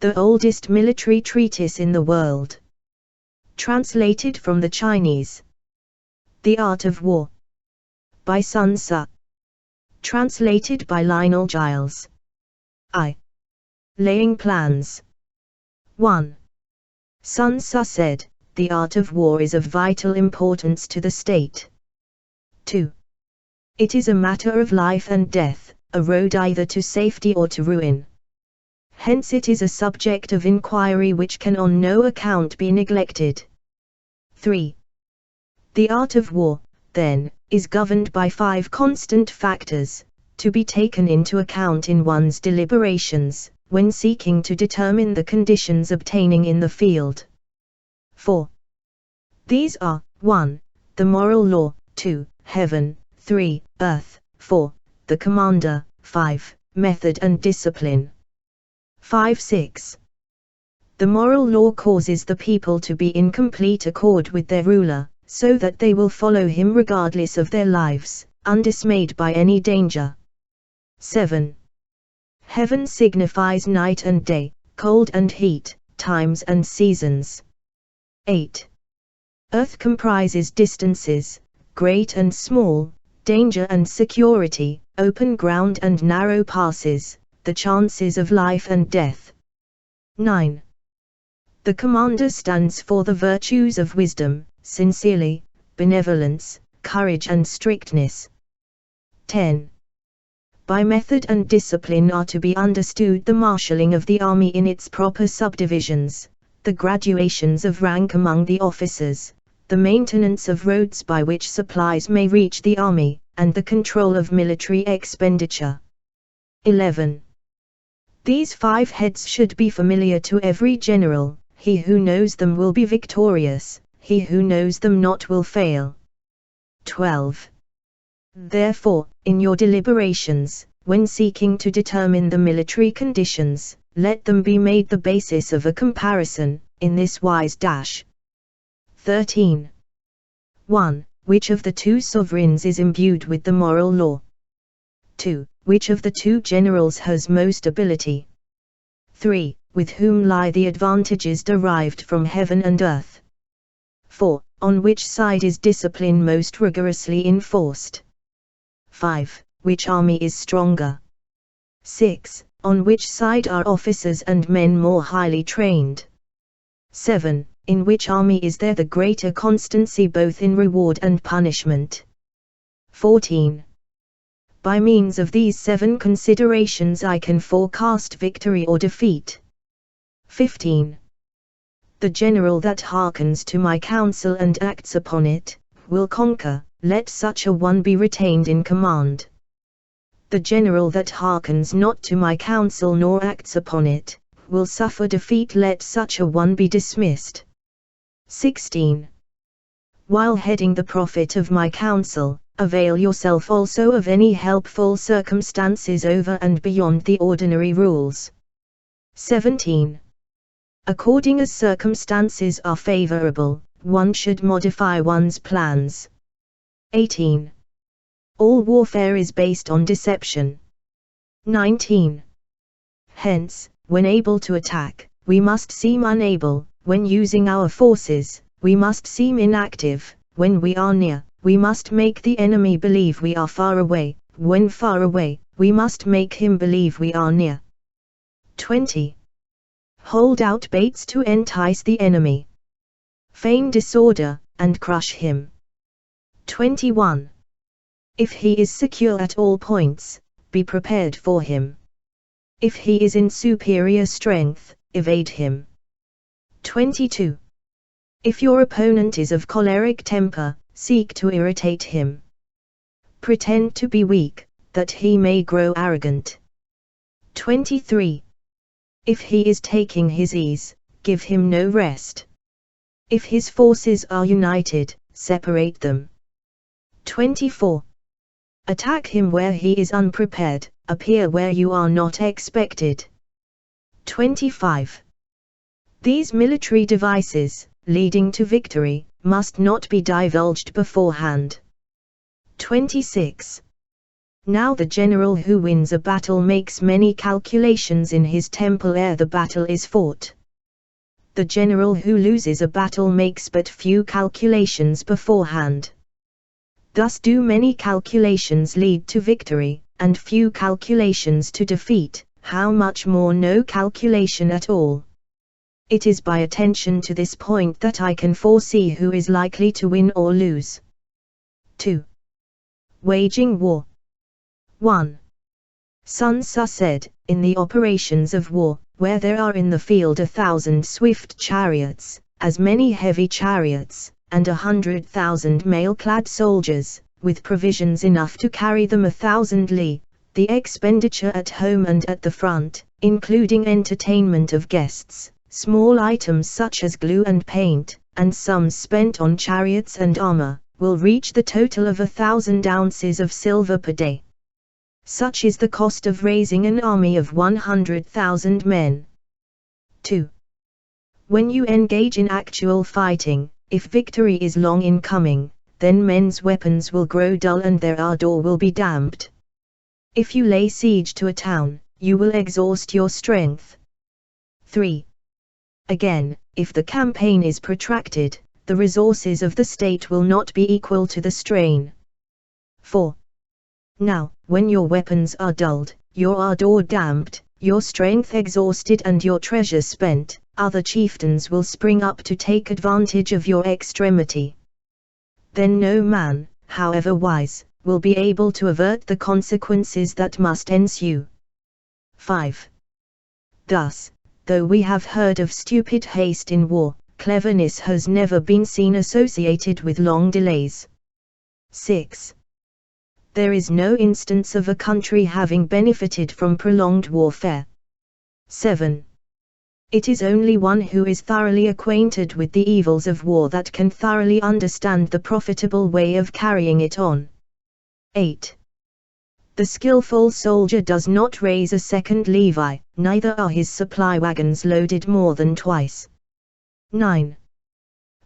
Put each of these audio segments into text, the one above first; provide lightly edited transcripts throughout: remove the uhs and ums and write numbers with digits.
the oldest military treatise in the world. Translated from the Chinese. The Art of War. By Sun Tzu. Translated by Lionel Giles. Laying plans. 1. Sun Tzu said, the art of war is of vital importance to the state. 2. It is a matter of life and death, a road either to safety or to ruin. Hence it is a subject of inquiry which can on no account be neglected. 3. The art of war, then, is governed by 5 constant factors, to be taken into account in one's deliberations, when seeking to determine the conditions obtaining in the field. 4. These are, 1. The moral law, 2. Heaven, 3. Earth, 4. The commander, 5. Method and discipline. 5-6. The moral law causes the people to be in complete accord with their ruler, so that they will follow him regardless of their lives, undismayed by any danger. 7. Heaven signifies night and day, cold and heat, times and seasons. 8. Earth comprises distances, great and small, danger and security, open ground and narrow passes, the chances of life and death. 9. The commander stands for the virtues of wisdom, sincerely, benevolence, courage and strictness. 10. By method and discipline are to be understood the marshalling of the army in its proper subdivisions, the graduations of rank among the officers, the maintenance of roads by which supplies may reach the army, and the control of military expenditure. 11. These 5 heads should be familiar to every general. He who knows them will be victorious, he who knows them not will fail. 12. Therefore, in your deliberations, when seeking to determine the military conditions, let them be made the basis of a comparison, in this wise. 13. 1. Which of the 2 sovereigns is imbued with the moral law? 2. Which of the 2 generals has most ability? 3. With whom lie the advantages derived from heaven and earth? 4. On which side is discipline most rigorously enforced? 5. Which army is stronger? 6. On which side are officers and men more highly trained? 7. In which army is there the greater constancy both in reward and punishment? 14. By means of these 7 considerations I can forecast victory or defeat. 15. The general that hearkens to my counsel and acts upon it, will conquer, let such a one be retained in command. The general that hearkens not to my counsel nor acts upon it, will suffer defeat, let such a one be dismissed. 16. While heading the profit of my counsel, avail yourself also of any helpful circumstances over and beyond the ordinary rules. 17. According as circumstances are favorable, one should modify one's plans. 18. All warfare is based on deception. 19. Hence, when able to attack, we must seem unable; when using our forces, we must seem inactive; when we are near, we must make the enemy believe we are far away; when far away, we must make him believe we are near. 20. Hold out baits to entice the enemy. Feign disorder, and crush him. 21. If he is secure at all points, be prepared for him. If he is in superior strength, evade him. 22. If your opponent is of choleric temper, seek to irritate him. Pretend to be weak, that he may grow arrogant. 23. If he is taking his ease, give him no rest. If his forces are united, separate them. 24. Attack him where he is unprepared, appear where you are not expected. 25. These military devices, leading to victory, must not be divulged beforehand. 26. Now the general who wins a battle makes many calculations in his temple ere the battle is fought. The general who loses a battle makes but few calculations beforehand. Thus do many calculations lead to victory, and few calculations to defeat, how much more no calculation at all. It is by attention to this point that I can foresee who is likely to win or lose. 2. Waging war. 1. Sun Tzu said, in the operations of war, where there are in the field 1,000 swift chariots, as many heavy chariots, and 100,000 mail-clad soldiers, with provisions enough to carry them 1,000 li, the expenditure at home and at the front, including entertainment of guests, small items such as glue and paint, and sums spent on chariots and armor, will reach the total of 1,000 ounces of silver per day. Such is the cost of raising an army of 100,000 men. 2. When you engage in actual fighting, if victory is long in coming, then men's weapons will grow dull and their ardor will be damped. If you lay siege to a town, you will exhaust your strength. 3. Again, if the campaign is protracted, the resources of the state will not be equal to the strain. 4. Now, when your weapons are dulled, your ardor damped, your strength exhausted and your treasure spent, other chieftains will spring up to take advantage of your extremity. Then no man, however wise, will be able to avert the consequences that must ensue. 5. Thus, though we have heard of stupid haste in war, cleverness has never been seen associated with long delays. 6. There is no instance of a country having benefited from prolonged warfare. 7. It is only one who is thoroughly acquainted with the evils of war that can thoroughly understand the profitable way of carrying it on. 8. The skillful soldier does not raise a second levy, neither are his supply wagons loaded more than twice. 9.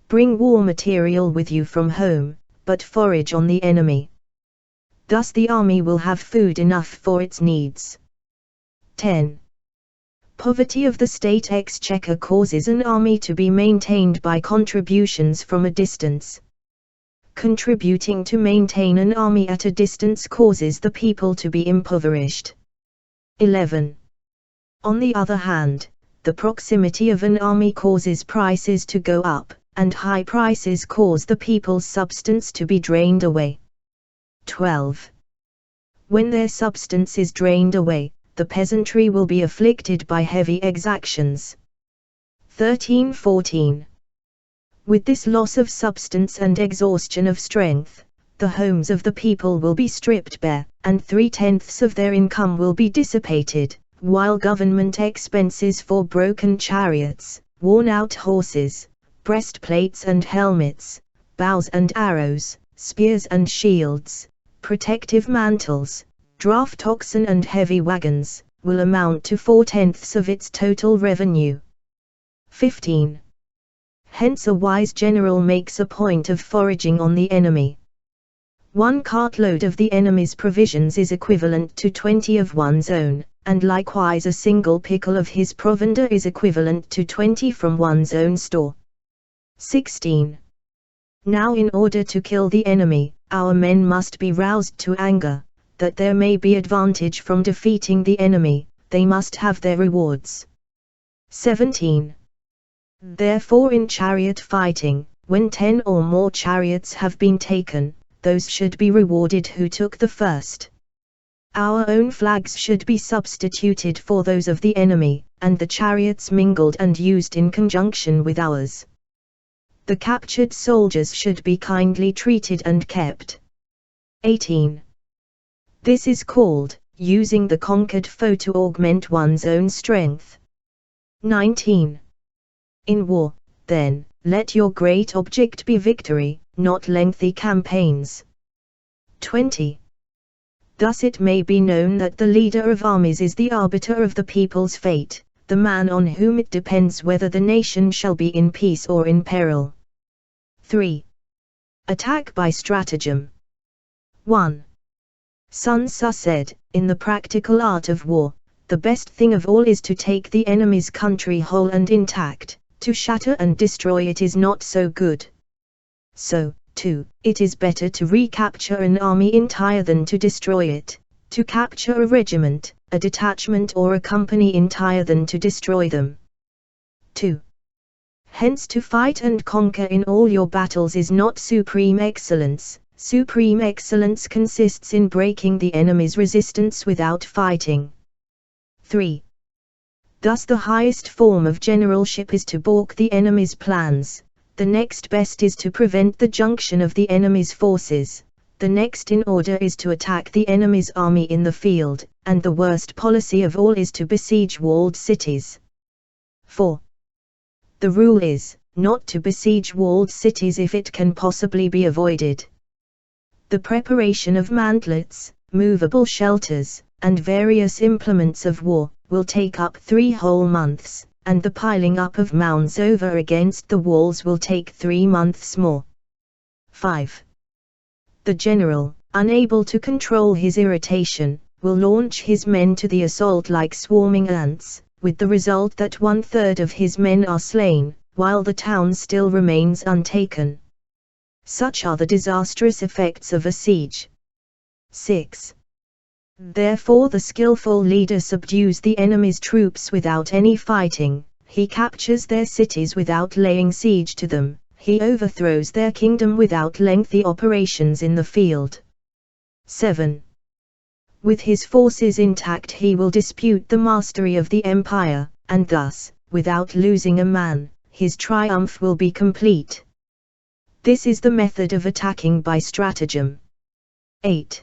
Bring war material with you from home, but forage on the enemy. Thus the army will have food enough for its needs. 10. Poverty of the state exchequer causes an army to be maintained by contributions from a distance. Contributing to maintain an army at a distance causes the people to be impoverished. 11. On the other hand, the proximity of an army causes prices to go up, and high prices cause the people's substance to be drained away. 12. When their substance is drained away, the peasantry will be afflicted by heavy exactions. 13-14. With this loss of substance and exhaustion of strength, the homes of the people will be stripped bare, and 3/10 of their income will be dissipated, while government expenses for broken chariots, worn-out horses, breastplates and helmets, bows and arrows, spears and shields, protective mantles, draft oxen and heavy wagons, will amount to 4/10 of its total revenue. 15. Hence a wise general makes a point of foraging on the enemy. 1 cartload of the enemy's provisions is equivalent to 20 of one's own, and likewise a single pickle of his provender is equivalent to 20 from one's own store. 16. Now in order to kill the enemy, our men must be roused to anger, that there may be advantage from defeating the enemy, they must have their rewards. 17. Therefore in chariot fighting, when 10 or more chariots have been taken, those should be rewarded who took the first. Our own flags should be substituted for those of the enemy, and the chariots mingled and used in conjunction with ours. The captured soldiers should be kindly treated and kept. 18. This is called, using the conquered foe to augment one's own strength. 19. In war, then, let your great object be victory, not lengthy campaigns. 20. Thus it may be known that the leader of armies is the arbiter of the people's fate, the man on whom it depends whether the nation shall be in peace or in peril. 3. Attack by stratagem. 1. Sun Tzu said, in the practical art of war, the best thing of all is to take the enemy's country whole and intact. To shatter and destroy it is not so good. So, too, it is better to recapture an army entire than to destroy it, to capture a regiment, a detachment or a company entire than to destroy them. 2. Hence to fight and conquer in all your battles is not supreme excellence. Supreme excellence consists in breaking the enemy's resistance without fighting. 3. Thus the highest form of generalship is to balk the enemy's plans, the next best is to prevent the junction of the enemy's forces, the next in order is to attack the enemy's army in the field, and the worst policy of all is to besiege walled cities. 4. The rule is, not to besiege walled cities if it can possibly be avoided. The preparation of mantlets, movable shelters, and various implements of war, will take up 3 whole months, and the piling up of mounds over against the walls will take 3 months more. 5. The general, unable to control his irritation, will launch his men to the assault like swarming ants, with the result that 1/3 of his men are slain, while the town still remains untaken. Such are the disastrous effects of a siege. 6. Therefore the skillful leader subdues the enemy's troops without any fighting, he captures their cities without laying siege to them, he overthrows their kingdom without lengthy operations in the field. 7. With his forces intact he will dispute the mastery of the empire, and thus, without losing a man, his triumph will be complete. This is the method of attacking by stratagem. 8.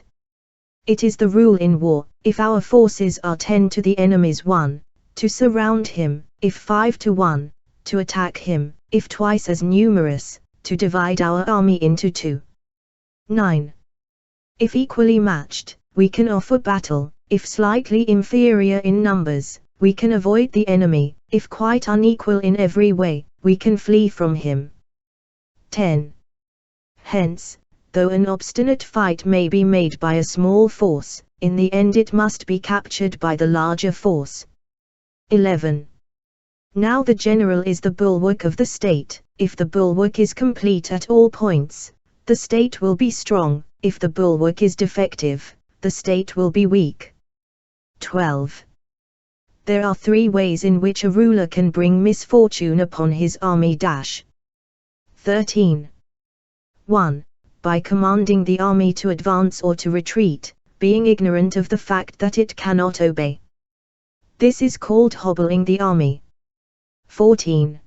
It is the rule in war, if our forces are 10 to the enemy's 1, to surround him, if 5 to 1, to attack him, if twice as numerous, to divide our army into 2. 9. If equally matched, we can offer battle, if slightly inferior in numbers, we can avoid the enemy, if quite unequal in every way, we can flee from him. 10. Hence, though an obstinate fight may be made by a small force, in the end it must be captured by the larger force. 11. Now the general is the bulwark of the state, if the bulwark is complete at all points, the state will be strong, if the bulwark is defective, the state will be weak. 12. There are 3 ways in which a ruler can bring misfortune upon his army. 13. 1. By commanding the army to advance or to retreat, being ignorant of the fact that it cannot obey. This is called hobbling the army. 14.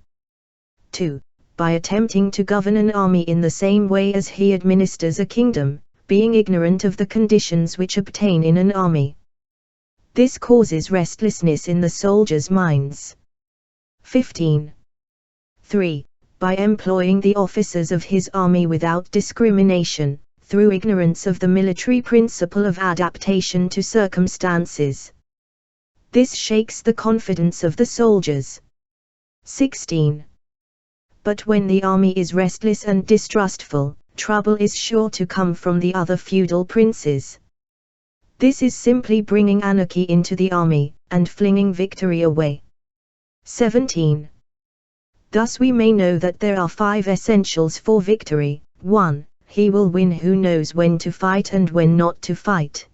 2. By attempting to govern an army in the same way as he administers a kingdom, being ignorant of the conditions which obtain in an army. This causes restlessness in the soldiers' minds. 15. 3. By employing the officers of his army without discrimination, through ignorance of the military principle of adaptation to circumstances. This shakes the confidence of the soldiers. 16. But when the army is restless and distrustful, trouble is sure to come from the other feudal princes. This is simply bringing anarchy into the army, and flinging victory away. 17. Thus we may know that there are 5 essentials for victory. 1. He will win who knows when to fight and when not to fight.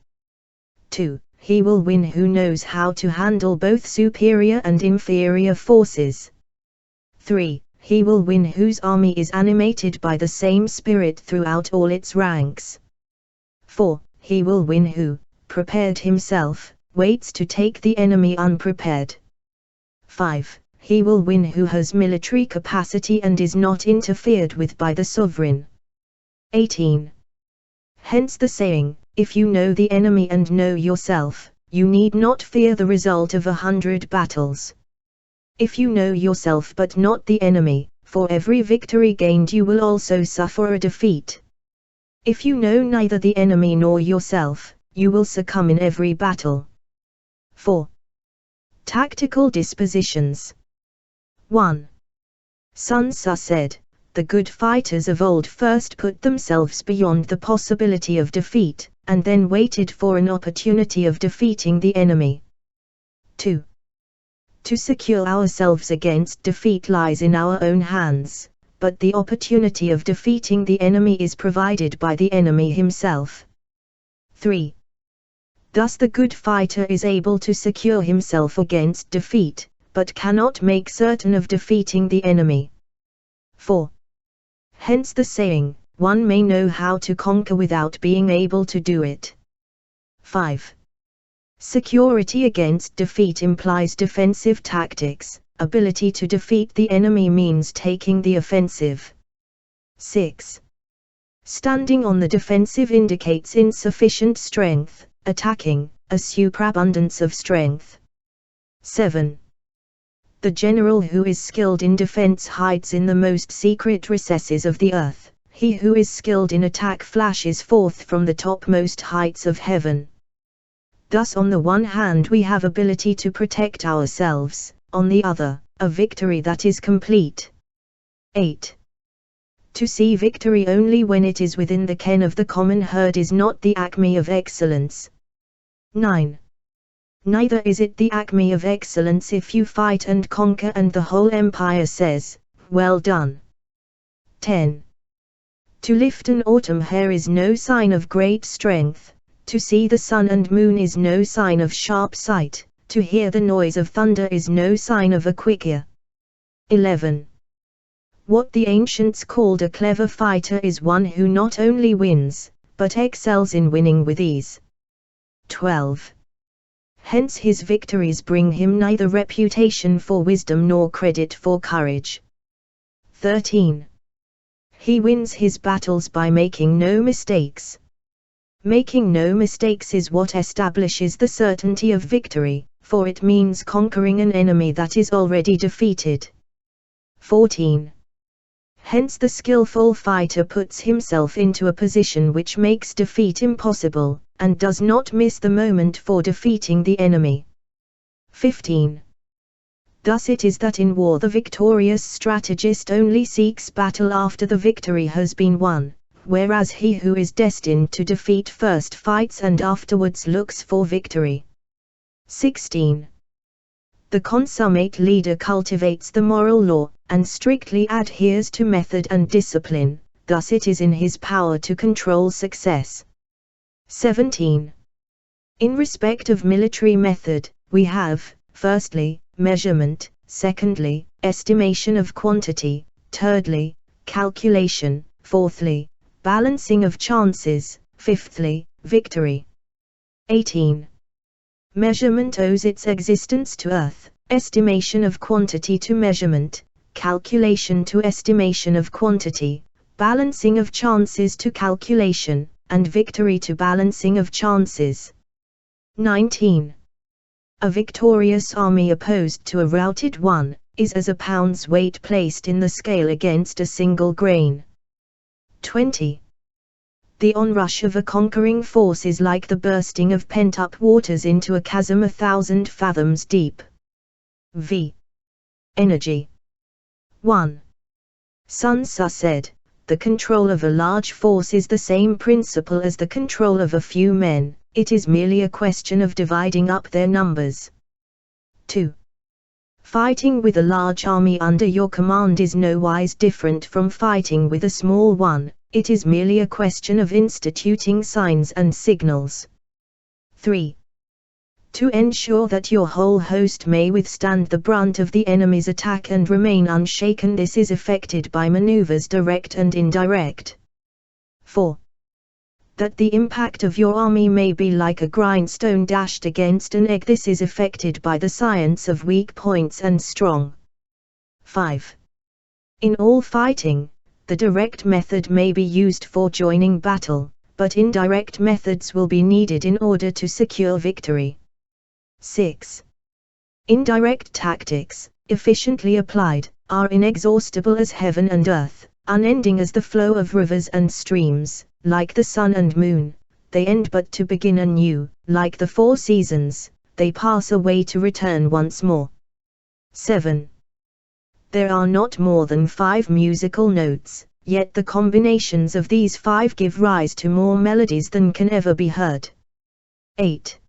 2. He will win who knows how to handle both superior and inferior forces. 3. He will win whose army is animated by the same spirit throughout all its ranks. 4. He will win who, prepared himself, waits to take the enemy unprepared. 5. He will win who has military capacity and is not interfered with by the sovereign. 18. Hence the saying, if you know the enemy and know yourself, you need not fear the result of 100 battles. If you know yourself but not the enemy, for every victory gained you will also suffer a defeat. If you know neither the enemy nor yourself, you will succumb in every battle. 4. Tactical dispositions. 1. Sun Tzu said, the good fighters of old first put themselves beyond the possibility of defeat, and then waited for an opportunity of defeating the enemy. 2. To secure ourselves against defeat lies in our own hands, but the opportunity of defeating the enemy is provided by the enemy himself. 3. Thus the good fighter is able to secure himself against defeat, but cannot make certain of defeating the enemy. 4. Hence the saying, one may know how to conquer without being able to do it. 5. Security against defeat implies defensive tactics. Ability to defeat the enemy means taking the offensive. 6. Standing on the defensive indicates insufficient strength, attacking, a superabundance of strength. 7. The general who is skilled in defense hides in the most secret recesses of the earth. He who is skilled in attack flashes forth from the topmost heights of heaven. Thus on the one hand we have ability to protect ourselves, on the other, a victory that is complete. 8. To see victory only when it is within the ken of the common herd is not the acme of excellence. 9. Neither is it the acme of excellence if you fight and conquer and the whole empire says, well done. 10. To lift an autumn hair is no sign of great strength, to see the sun and moon is no sign of sharp sight, to hear the noise of thunder is no sign of a quick ear. 11. What the ancients called a clever fighter is one who not only wins, but excels in winning with ease. 12. Hence his victories bring him neither reputation for wisdom nor credit for courage. 13. He wins his battles by making no mistakes. Making no mistakes is what establishes the certainty of victory, for it means conquering an enemy that is already defeated. 14. Hence the skillful fighter puts himself into a position which makes defeat impossible, and does not miss the moment for defeating the enemy. 15. Thus it is that in war the victorious strategist only seeks battle after the victory has been won, whereas he who is destined to defeat first fights and afterwards looks for victory. 16. The consummate leader cultivates the moral law, and strictly adheres to method and discipline, thus it is in his power to control success. 17. In respect of military method, we have, firstly, measurement, secondly, estimation of quantity, thirdly, calculation, fourthly, balancing of chances, fifthly, victory. 18. Measurement owes its existence to earth, estimation of quantity to measurement, calculation to estimation of quantity, balancing of chances to calculation, and victory to balancing of chances. 19. A victorious army opposed to a routed one, is as a pound's weight placed in the scale against a single grain. 20. The onrush of a conquering force is like the bursting of pent-up waters into a chasm 1,000 fathoms deep. V. Energy. 1. Sun Tzu said, the control of a large force is the same principle as the control of a few men, it is merely a question of dividing up their numbers. 2. Fighting with a large army under your command is nowise different from fighting with a small one, it is merely a question of instituting signs and signals. 3. To ensure that your whole host may withstand the brunt of the enemy's attack and remain unshaken, this is effected by maneuvers direct and indirect. 4. That the impact of your army may be like a grindstone dashed against an egg, this is effected by the science of weak points and strong. 5. In all fighting, the direct method may be used for joining battle, but indirect methods will be needed in order to secure victory. 6. Indirect tactics, efficiently applied, are inexhaustible as heaven and earth, unending as the flow of rivers and streams, like the sun and moon, they end but to begin anew, like the four seasons, they pass away to return once more. 7. There are not more than 5 musical notes, yet the combinations of these 5 give rise to more melodies than can ever be heard. 8.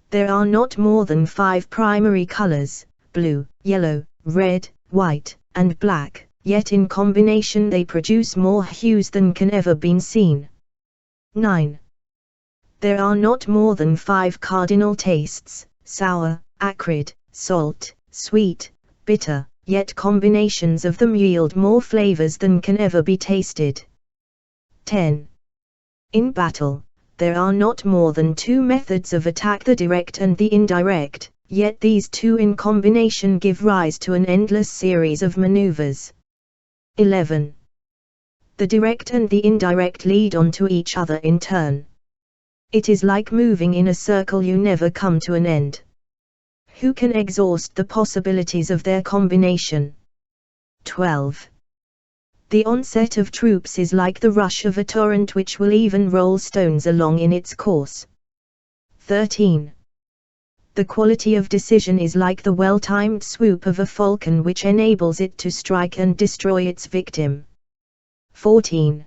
There are not more than 5 primary colors, blue, yellow, red, white, and black, yet in combination they produce more hues than can ever been seen. 9. There are not more than 5 cardinal tastes, sour, acrid, salt, sweet, bitter, yet combinations of them yield more flavors than can ever be tasted. 10. In battle, there are not more than 2 methods of attack, the direct and the indirect, yet these 2 in combination give rise to an endless series of maneuvers. 11. The direct and the indirect lead on to each other in turn. It is like moving in a circle, you never come to an end. Who can exhaust the possibilities of their combination? 12. The onset of troops is like the rush of a torrent which will even roll stones along in its course. 13. The quality of decision is like the well-timed swoop of a falcon which enables it to strike and destroy its victim. 14.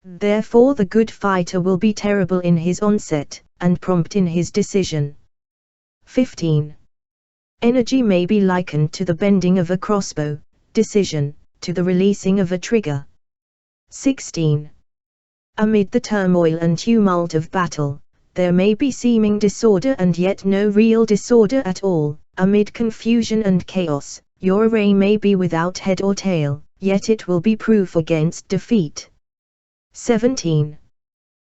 Therefore the good fighter will be terrible in his onset, and prompt in his decision. 15. Energy may be likened to the bending of a crossbow, decision, to the releasing of a trigger. 16. Amid the turmoil and tumult of battle, there may be seeming disorder and yet no real disorder at all. Amid confusion and chaos, your array may be without head or tail, yet it will be proof against defeat. 17.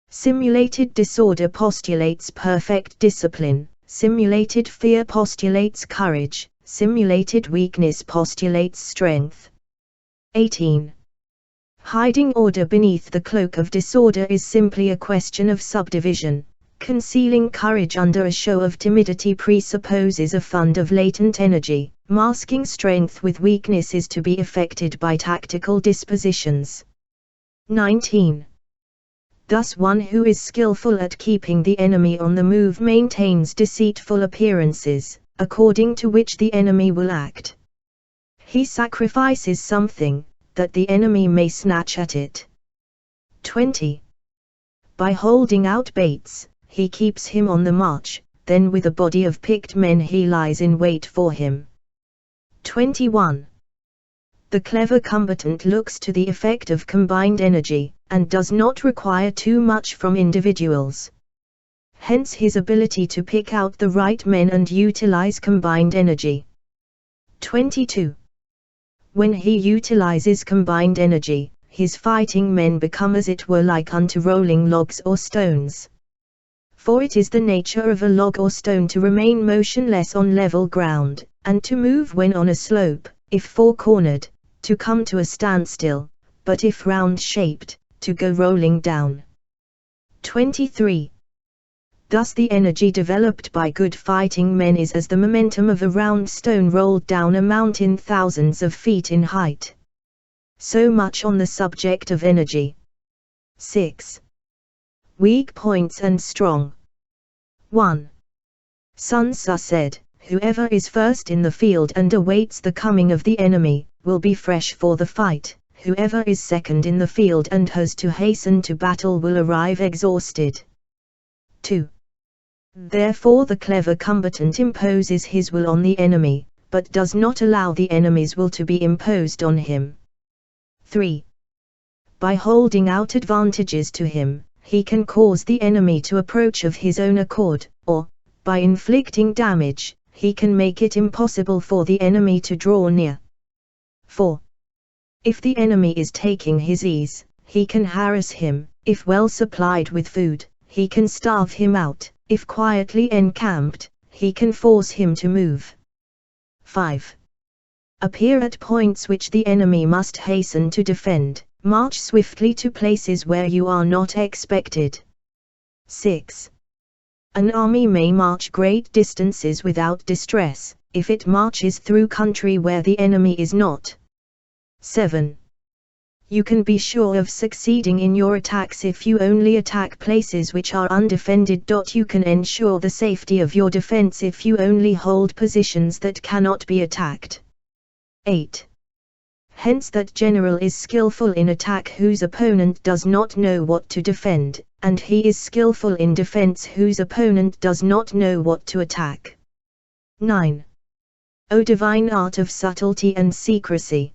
Simulated disorder postulates perfect discipline, simulated fear postulates courage, simulated weakness postulates strength. 18. Hiding order beneath the cloak of disorder is simply a question of subdivision. Concealing courage under a show of timidity presupposes a fund of latent energy. Masking strength with weakness is to be effected by tactical dispositions. 19. Thus one who is skillful at keeping the enemy on the move maintains deceitful appearances, according to which the enemy will act. He sacrifices something, that the enemy may snatch at it. 20. By holding out baits, he keeps him on the march, then with a body of picked men he lies in wait for him. 21. The clever combatant looks to the effect of combined energy, and does not require too much from individuals. Hence his ability to pick out the right men and utilize combined energy. 22. When he utilizes combined energy, his fighting men become as it were like unto rolling logs or stones. For it is the nature of a log or stone to remain motionless on level ground, and to move when on a slope, if four-cornered, to come to a standstill, but if round-shaped, to go rolling down. 23. Thus the energy developed by good fighting men is as the momentum of a round stone rolled down a mountain thousands of feet in height. So much on the subject of energy. 6. Weak points and strong. 1. Sun Tzu said, "Whoever is first in the field and awaits the coming of the enemy, will be fresh for the fight. Whoever is second in the field and has to hasten to battle will arrive exhausted." 2. Therefore the clever combatant imposes his will on the enemy, but does not allow the enemy's will to be imposed on him. 3. By holding out advantages to him, he can cause the enemy to approach of his own accord, or, by inflicting damage, he can make it impossible for the enemy to draw near. 4. If the enemy is taking his ease, he can harass him. If well supplied with food, he can starve him out. If quietly encamped, he can force him to move. 5. Appear at points which the enemy must hasten to defend. March swiftly to places where you are not expected. 6. An army may march great distances without distress, if it marches through country where the enemy is not. 7. You can be sure of succeeding in your attacks if you only attack places which are undefended. You can ensure the safety of your defense if you only hold positions that cannot be attacked. 8. Hence that general is skillful in attack whose opponent does not know what to defend, and he is skillful in defense whose opponent does not know what to attack. 9. O divine art of subtlety and secrecy!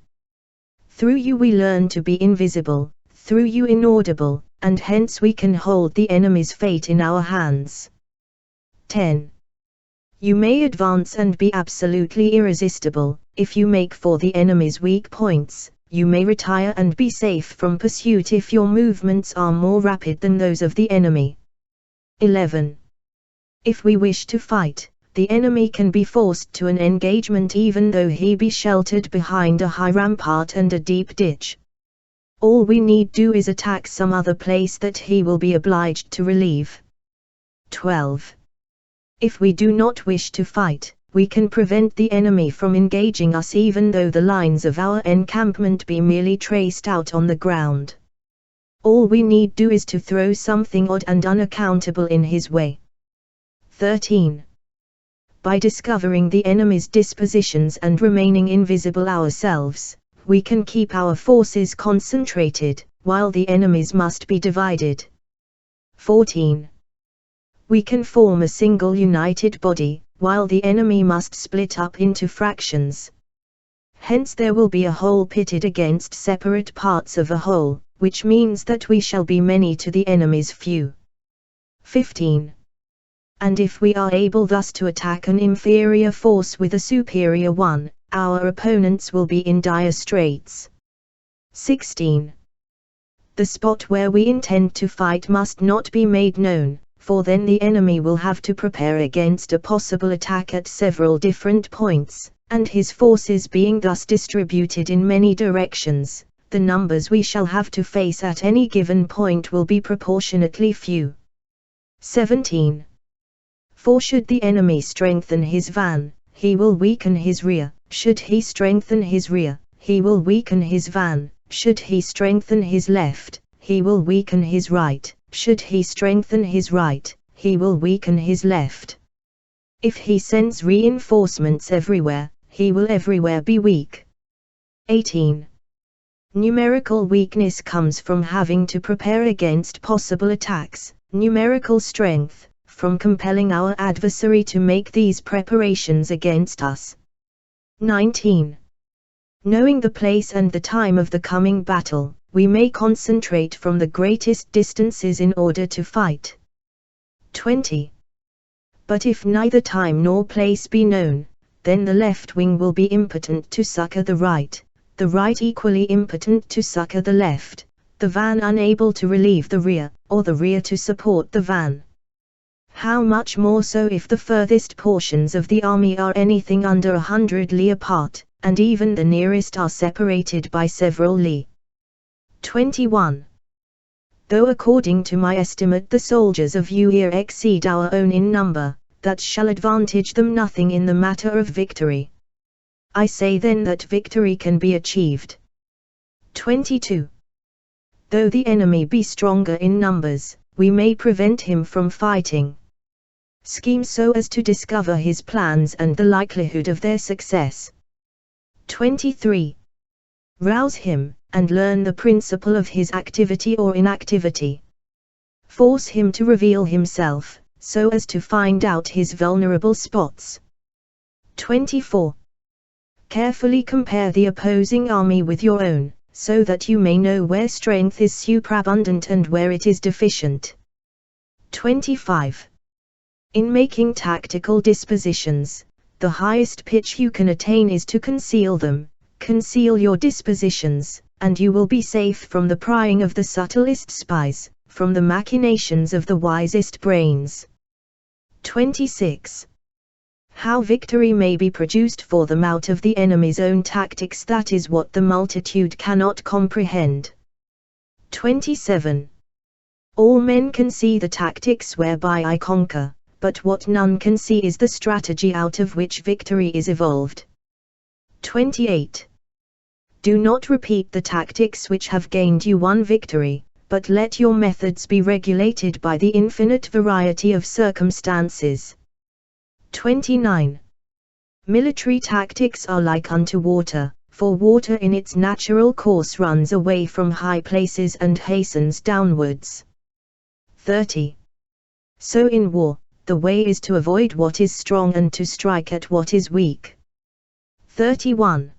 Through you we learn to be invisible, through you inaudible, and hence we can hold the enemy's fate in our hands. 10. You may advance and be absolutely irresistible. If you make for the enemy's weak points, you may retire and be safe from pursuit if your movements are more rapid than those of the enemy. 11. If we wish to fight, the enemy can be forced to an engagement even though he be sheltered behind a high rampart and a deep ditch. All we need do is attack some other place that he will be obliged to relieve. 12. If we do not wish to fight, we can prevent the enemy from engaging us even though the lines of our encampment be merely traced out on the ground. All we need do is to throw something odd and unaccountable in his way. 13. By discovering the enemy's dispositions and remaining invisible ourselves, we can keep our forces concentrated, while the enemy's must be divided. 14. We can form a single united body, while the enemy must split up into fractions. Hence there will be a whole pitted against separate parts of a whole, which means that we shall be many to the enemy's few. 15. And if we are able thus to attack an inferior force with a superior one, our opponents will be in dire straits. 16. The spot where we intend to fight must not be made known, for then the enemy will have to prepare against a possible attack at several different points, and his forces being thus distributed in many directions, the numbers we shall have to face at any given point will be proportionately few. 17. For should the enemy strengthen his van, he will weaken his rear; should he strengthen his rear, he will weaken his van; should he strengthen his left, he will weaken his right; should he strengthen his right, he will weaken his left. If he sends reinforcements everywhere, he will everywhere be weak. 18. Numerical weakness comes from having to prepare against possible attacks, numerical strength, from compelling our adversary to make these preparations against us. 19. Knowing the place and the time of the coming battle, we may concentrate from the greatest distances in order to fight. 20. But if neither time nor place be known, then the left wing will be impotent to succor the right equally impotent to succor the left, the van unable to relieve the rear, or the rear to support the van. How much more so if the furthest portions of the army are anything under 100 li apart, and even the nearest are separated by several li. 21. Though according to my estimate the soldiers of you here exceed our own in number, that shall advantage them nothing in the matter of victory. I say then that victory can be achieved. 22. Though the enemy be stronger in numbers, we may prevent him from fighting. Scheme so as to discover his plans and the likelihood of their success. 23. Rouse him, and learn the principle of his activity or inactivity. Force him to reveal himself, so as to find out his vulnerable spots. 24. Carefully compare the opposing army with your own, so that you may know where strength is superabundant and where it is deficient. 25. In making tactical dispositions, the highest pitch you can attain is to conceal them. Conceal your dispositions, and you will be safe from the prying of the subtlest spies, from the machinations of the wisest brains. 26. How victory may be produced for them out of the enemy's own tactics, that is what the multitude cannot comprehend. 27. All men can see the tactics whereby I conquer, but what none can see is the strategy out of which victory is evolved. 28. Do not repeat the tactics which have gained you one victory, but let your methods be regulated by the infinite variety of circumstances. 29. Military tactics are like unto water, for water in its natural course runs away from high places and hastens downwards. 30. So in war, the way is to avoid what is strong and to strike at what is weak. 31.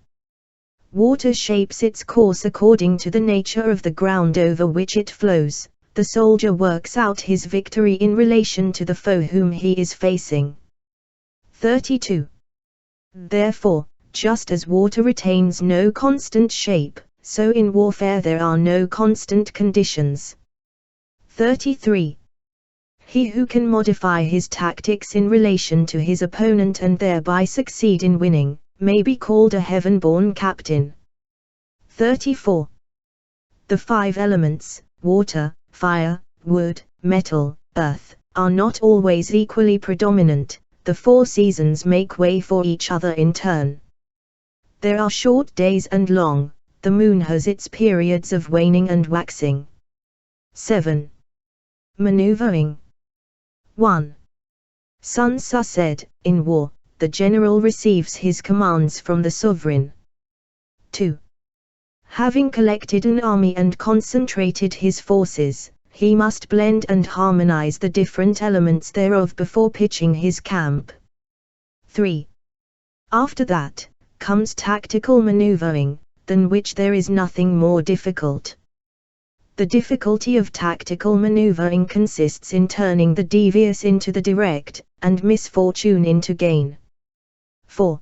Water shapes its course according to the nature of the ground over which it flows. The soldier works out his victory in relation to the foe whom he is facing. 32. Therefore, just as water retains no constant shape, so in warfare there are no constant conditions. 33. He who can modify his tactics in relation to his opponent and thereby succeed in winning, may be called a heaven-born captain. 34. The 5 elements, water, fire, wood, metal, earth, are not always equally predominant. The 4 seasons make way for each other in turn. There are short days and long, the moon has its periods of waning and waxing. 7. Maneuvering. 1. Sun Tzu said, in war, the general receives his commands from the sovereign. 2. Having collected an army and concentrated his forces, he must blend and harmonize the different elements thereof before pitching his camp. 3. After that, comes tactical maneuvering, than which there is nothing more difficult. The difficulty of tactical maneuvering consists in turning the devious into the direct, and misfortune into gain. 4.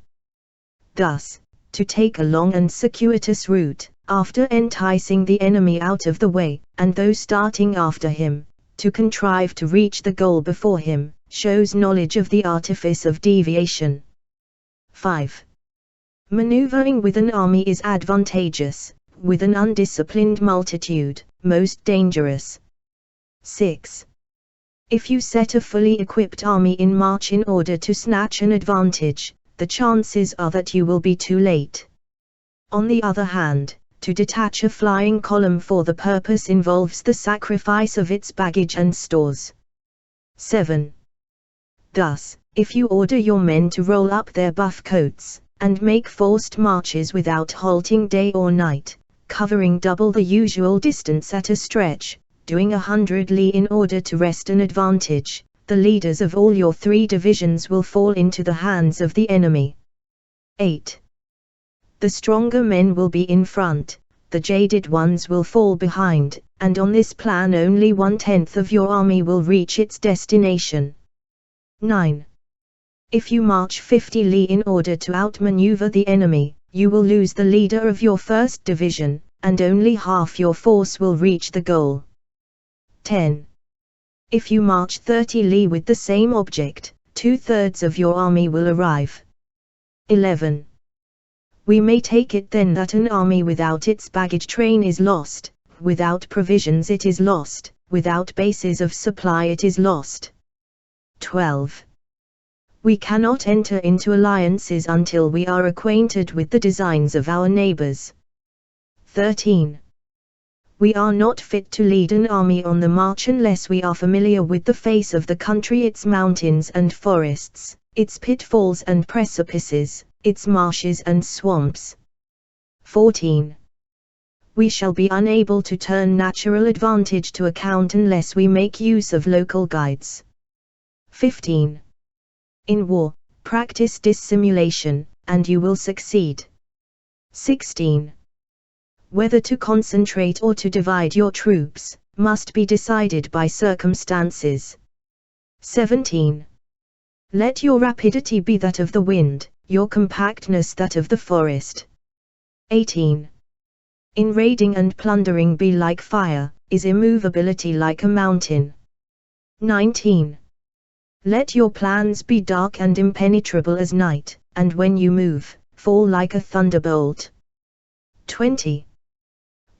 Thus, to take a long and circuitous route, after enticing the enemy out of the way, and those starting after him, to contrive to reach the goal before him, shows knowledge of the artifice of deviation. 5. Maneuvering with an army is advantageous, with an undisciplined multitude, most dangerous. 6. If you set a fully equipped army in march in order to snatch an advantage, the chances are that you will be too late. On the other hand, to detach a flying column for the purpose involves the sacrifice of its baggage and stores. 7. Thus, if you order your men to roll up their buff coats, and make forced marches without halting day or night, covering double the usual distance at a stretch, doing 100 li in order to wrest an advantage, the leaders of all your 3 divisions will fall into the hands of the enemy. 8. The stronger men will be in front, the jaded ones will fall behind, and on this plan only 1/10 of your army will reach its destination. 9. If you march 50 li in order to outmaneuver the enemy, you will lose the leader of your 1st division, and only half your force will reach the goal. 10. If you march 30 li with the same object, 2/3 of your army will arrive. 11. We may take it then that an army without its baggage train is lost, without provisions it is lost, without bases of supply it is lost. 12. We cannot enter into alliances until we are acquainted with the designs of our neighbors. 13. We are not fit to lead an army on the march unless we are familiar with the face of the country, its mountains and forests, its pitfalls and precipices, its marshes and swamps. 14. We shall be unable to turn natural advantage to account unless we make use of local guides. 15. In war, practice dissimulation, and you will succeed. 16. Whether to concentrate or to divide your troops, must be decided by circumstances. 17. Let your rapidity be that of the wind, your compactness that of the forest. 18. In raiding and plundering be like fire, is immovability like a mountain. 19. Let your plans be dark and impenetrable as night, and when you move, fall like a thunderbolt. 20.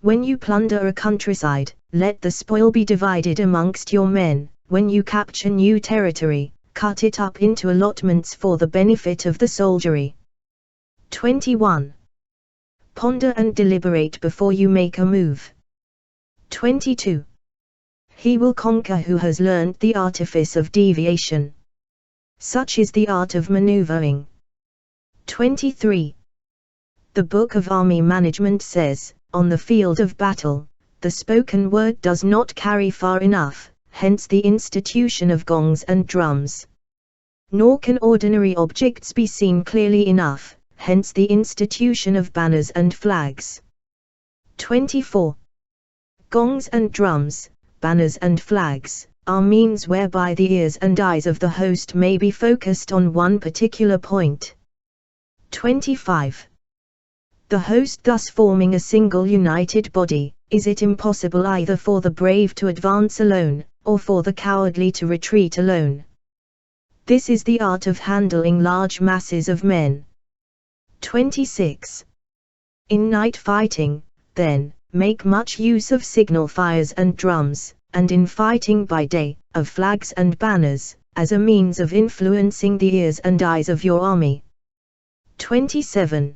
When you plunder a countryside, let the spoil be divided amongst your men. When you capture new territory, cut it up into allotments for the benefit of the soldiery. 21. Ponder and deliberate before you make a move. 22. He will conquer who has learned the artifice of deviation. Such is the art of maneuvering. 23. The Book of Army Management says, on the field of battle, the spoken word does not carry far enough, hence the institution of gongs and drums. Nor can ordinary objects be seen clearly enough, hence the institution of banners and flags. 24. Gongs and drums, banners and flags, are means whereby the ears and eyes of the host may be focused on one particular point. 25. The host thus forming a single united body, is it impossible either for the brave to advance alone, or for the cowardly to retreat alone. This is the art of handling large masses of men. 26. In night fighting, then, make much use of signal fires and drums, and in fighting by day, of flags and banners, as a means of influencing the ears and eyes of your army. 27.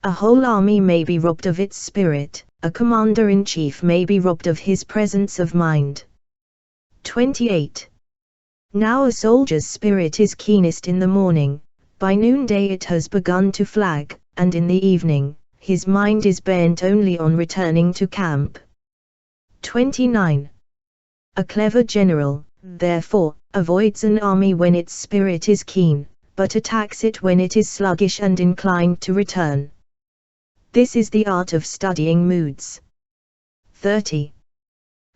A whole army may be robbed of its spirit, a commander-in-chief may be robbed of his presence of mind. 28. Now a soldier's spirit is keenest in the morning, by noonday it has begun to flag, and in the evening, his mind is bent only on returning to camp. 29. A clever general, therefore, avoids an army when its spirit is keen, but attacks it when it is sluggish and inclined to return. This is the art of studying moods. 30.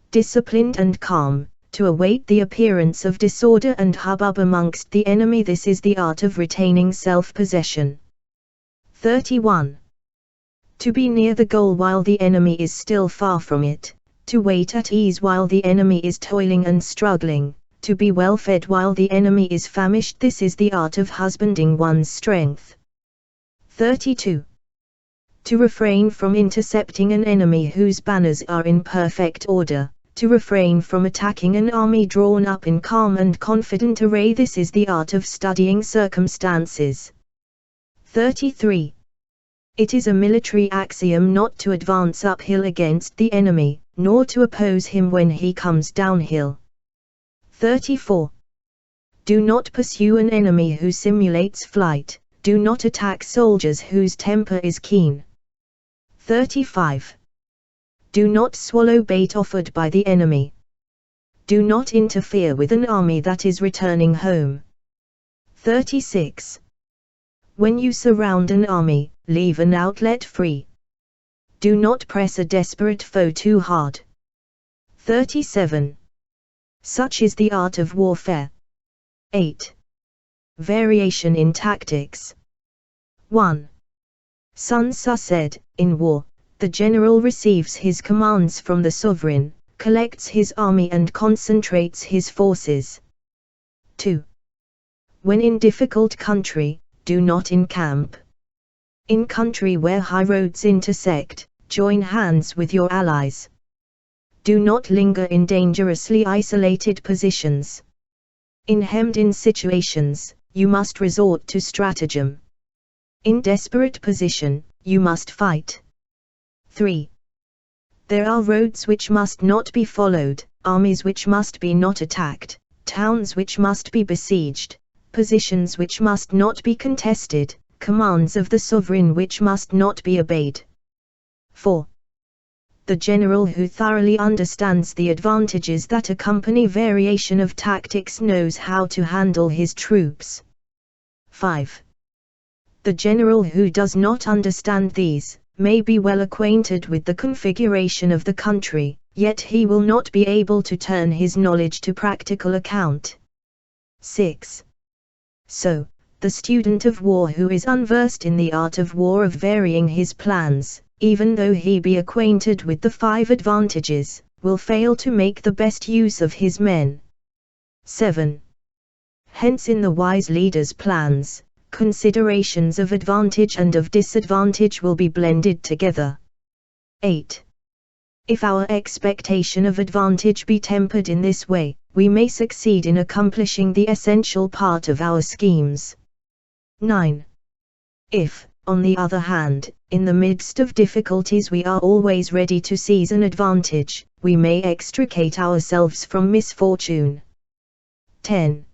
Disciplined and calm, to await the appearance of disorder and hubbub amongst the enemy. This is the art of retaining self-possession. 31. To be near the goal while the enemy is still far from it, to wait at ease while the enemy is toiling and struggling, to be well fed while the enemy is famished. This is the art of husbanding one's strength. 32. To refrain from intercepting an enemy whose banners are in perfect order, to refrain from attacking an army drawn up in calm and confident array. This is the art of studying circumstances. 33. It is a military axiom not to advance uphill against the enemy, nor to oppose him when he comes downhill. 34. Do not pursue an enemy who simulates flight, do not attack soldiers whose temper is keen. 35. Do not swallow bait offered by the enemy. Do not interfere with an army that is returning home. 36. When you surround an army, leave an outlet free. Do not press a desperate foe too hard. 37. Such is the art of warfare. 8. Variation in tactics. 1. Sun Tzu said, in war, the general receives his commands from the sovereign, collects his army and concentrates his forces. 2. When in difficult country, do not encamp. In country where high roads intersect, join hands with your allies. Do not linger in dangerously isolated positions. In hemmed-in situations, you must resort to stratagem. In desperate position, you must fight. 3. There are roads which must not be followed, armies which must be not attacked, towns which must be besieged, positions which must not be contested, commands of the sovereign which must not be obeyed. 4. The general who thoroughly understands the advantages that accompany variation of tactics knows how to handle his troops. 5. The general who does not understand these, may be well acquainted with the configuration of the country, yet he will not be able to turn his knowledge to practical account. 6. So, the student of war who is unversed in the art of war of varying his plans, even though he be acquainted with the 5 advantages, will fail to make the best use of his men. 7. Hence in the wise leader's plans, considerations of advantage and of disadvantage will be blended together. 8. If our expectation of advantage be tempered in this way, we may succeed in accomplishing the essential part of our schemes. 9. If, on the other hand, in the midst of difficulties we are always ready to seize an advantage, we may extricate ourselves from misfortune. 10.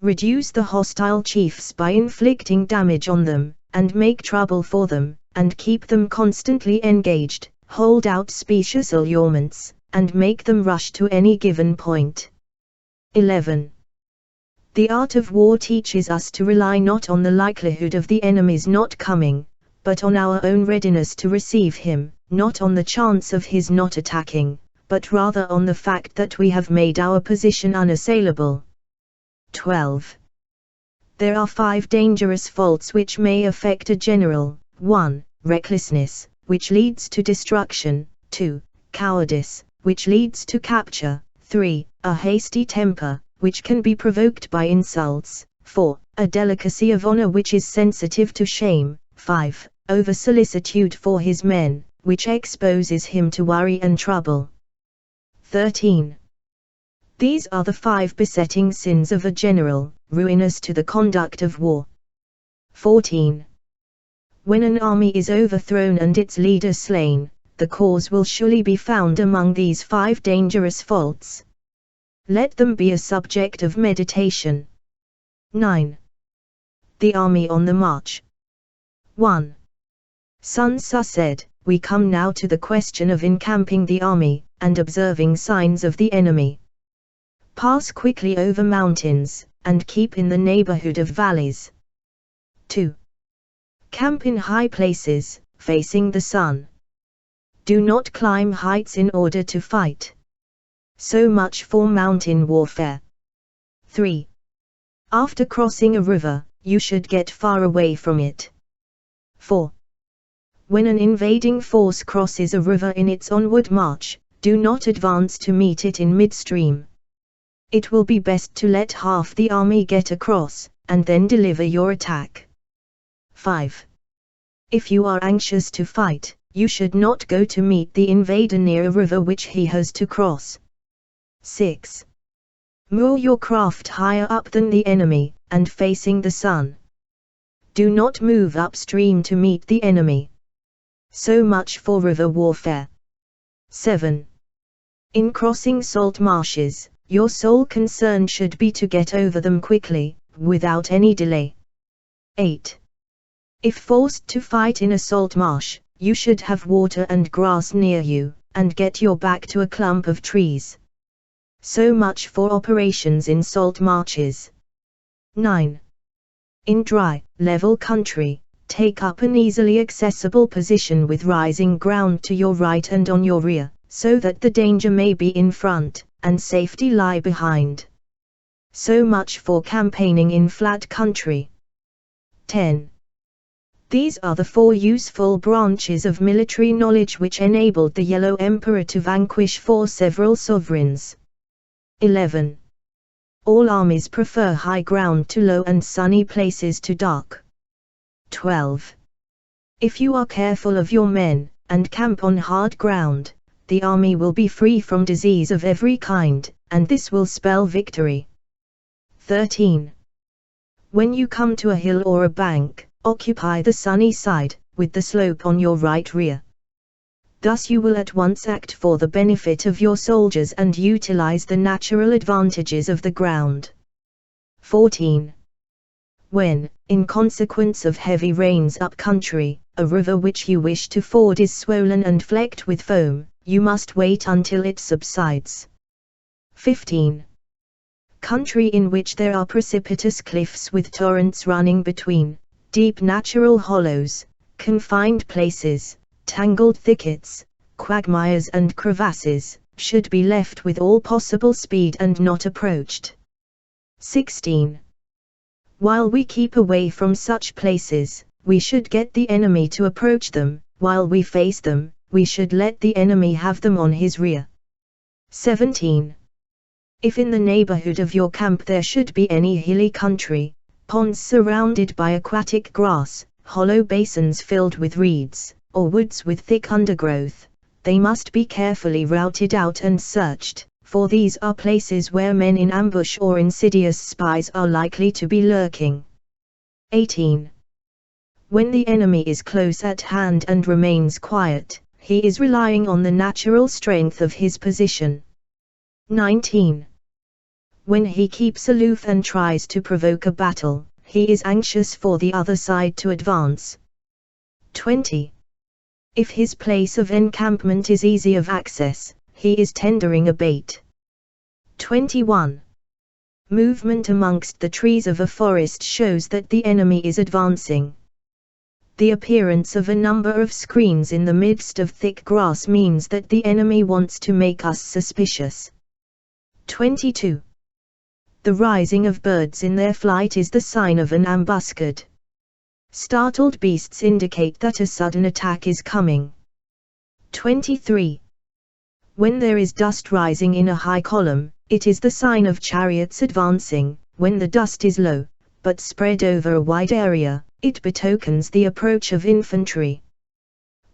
Reduce the hostile chiefs by inflicting damage on them, and make trouble for them, and keep them constantly engaged, hold out specious allurements, and make them rush to any given point. 11. The art of war teaches us to rely not on the likelihood of the enemy's not coming, but on our own readiness to receive him, not on the chance of his not attacking, but rather on the fact that we have made our position unassailable. 12. There are 5 dangerous faults which may affect a general. 1. Recklessness, which leads to destruction. 2. Cowardice, which leads to capture. 3. A hasty temper, which can be provoked by insults. 4. A delicacy of honor which is sensitive to shame. 5. Over-solicitude for his men, which exposes him to worry and trouble. 13. These are the 5 besetting sins of a general, ruinous to the conduct of war. 14. When an army is overthrown and its leader slain, the cause will surely be found among these 5 dangerous faults. Let them be a subject of meditation. 9. The army on the march. 1. Sun Tzu said, "We come now to the question of encamping the army, and observing signs of the enemy. Pass quickly over mountains, and keep in the neighborhood of valleys." 2. Camp in high places, facing the sun. Do not climb heights in order to fight. So much for mountain warfare. 3. After crossing a river, you should get far away from it. 4. When an invading force crosses a river in its onward march, do not advance to meet it in midstream. It will be best to let half the army get across, and then deliver your attack. 5. If you are anxious to fight, you should not go to meet the invader near a river which he has to cross. 6. Moor your craft higher up than the enemy, and facing the sun. Do not move upstream to meet the enemy. So much for river warfare. 7. In crossing salt marshes, your sole concern should be to get over them quickly, without any delay. 8. If forced to fight in a salt marsh, you should have water and grass near you, and get your back to a clump of trees. So much for operations in salt marshes. 9. In dry, level country, take up an easily accessible position with rising ground to your right and on your rear, so that the danger may be in front, and safety lie behind. So much for campaigning in flat country. 10. These are the 4 useful branches of military knowledge which enabled the Yellow Emperor to vanquish 4 several sovereigns. 11. All armies prefer high ground to low and sunny places to dark. 12. If you are careful of your men, and camp on hard ground, the army will be free from disease of every kind, and this will spell victory. 13. When you come to a hill or a bank, occupy the sunny side, with the slope on your right rear. Thus you will at once act for the benefit of your soldiers and utilize the natural advantages of the ground. 14. When, in consequence of heavy rains up country, a river which you wish to ford is swollen and flecked with foam, you must wait until it subsides. 15. Country in which there are precipitous cliffs with torrents running between, deep natural hollows, confined places, tangled thickets, quagmires and crevasses, should be left with all possible speed and not approached. 16. While we keep away from such places, we should get the enemy to approach them, while we face them, we should let the enemy have them on his rear. 17. If in the neighborhood of your camp there should be any hilly country, ponds surrounded by aquatic grass, hollow basins filled with reeds, or woods with thick undergrowth, they must be carefully routed out and searched, for these are places where men in ambush or insidious spies are likely to be lurking. 18. When the enemy is close at hand and remains quiet, he is relying on the natural strength of his position. 19. When he keeps aloof and tries to provoke a battle, he is anxious for the other side to advance. 20. If his place of encampment is easy of access, he is tendering a bait. 21. Movement amongst the trees of a forest shows that the enemy is advancing. The appearance of a number of screens in the midst of thick grass means that the enemy wants to make us suspicious. 22. The rising of birds in their flight is the sign of an ambuscade. Startled beasts indicate that a sudden attack is coming. 23. When there is dust rising in a high column, it is the sign of chariots advancing. When the dust is low, but spread over a wide area, it betokens the approach of infantry.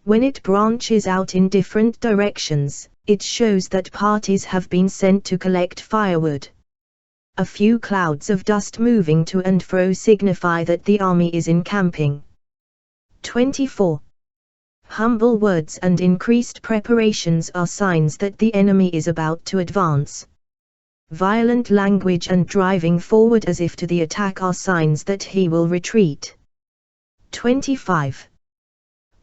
When it branches out in different directions, it shows that parties have been sent to collect firewood. A few clouds of dust moving to and fro signify that the army is encamping. 24. Humble words and increased preparations are signs that the enemy is about to advance. Violent language and driving forward as if to the attack are signs that he will retreat. 25.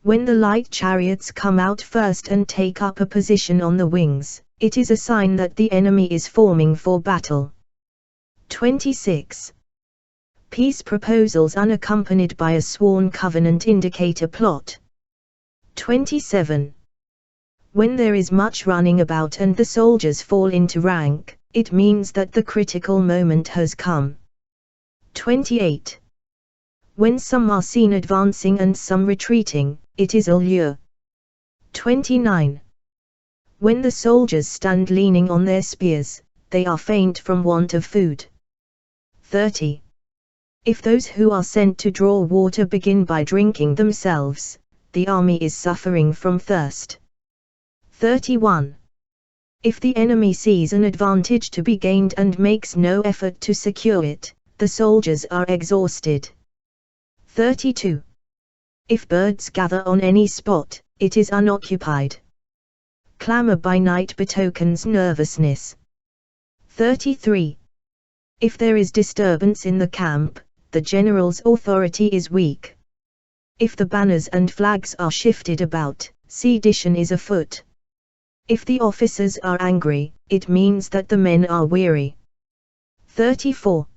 When the light chariots come out first and take up a position on the wings, it is a sign that the enemy is forming for battle. 26. Peace proposals unaccompanied by a sworn covenant indicate a plot. 27. When there is much running about and the soldiers fall into rank, it means that the critical moment has come. 28. When some are seen advancing and some retreating, it is a lure. 29. When the soldiers stand leaning on their spears, they are faint from want of food. 30. If those who are sent to draw water begin by drinking themselves, the army is suffering from thirst. 31. If the enemy sees an advantage to be gained and makes no effort to secure it, the soldiers are exhausted. 32. If birds gather on any spot, it is unoccupied. Clamor by night betokens nervousness. 33. If there is disturbance in the camp, the general's authority is weak. If the banners and flags are shifted about, sedition is afoot. If the officers are angry, it means that the men are weary. 34.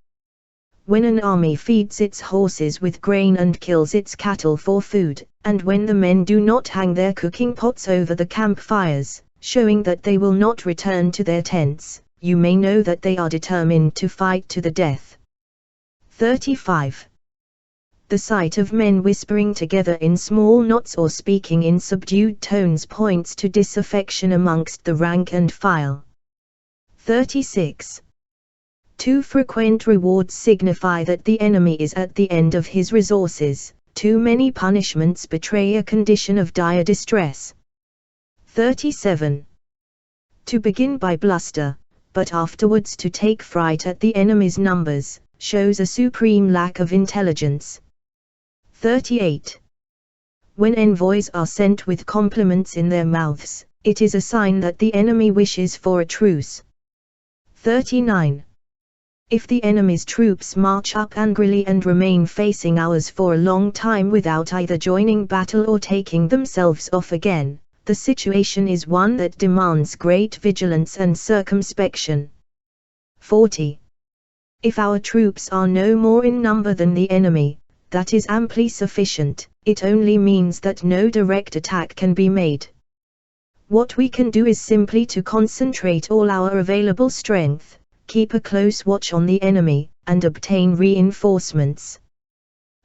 When an army feeds its horses with grain and kills its cattle for food, and when the men do not hang their cooking pots over the campfires, showing that they will not return to their tents, you may know that they are determined to fight to the death. 35. The sight of men whispering together in small knots or speaking in subdued tones points to disaffection amongst the rank and file. 36. Too frequent rewards signify that the enemy is at the end of his resources. Too many punishments betray a condition of dire distress. 37. To begin by bluster, but afterwards to take fright at the enemy's numbers, shows a supreme lack of intelligence. 38. When envoys are sent with compliments in their mouths, it is a sign that the enemy wishes for a truce. 39. If the enemy's troops march up angrily and remain facing ours for a long time without either joining battle or taking themselves off again, the situation is one that demands great vigilance and circumspection. 40. If our troops are no more in number than the enemy, that is amply sufficient. It only means that no direct attack can be made. What we can do is simply to concentrate all our available strength, keep a close watch on the enemy, and obtain reinforcements.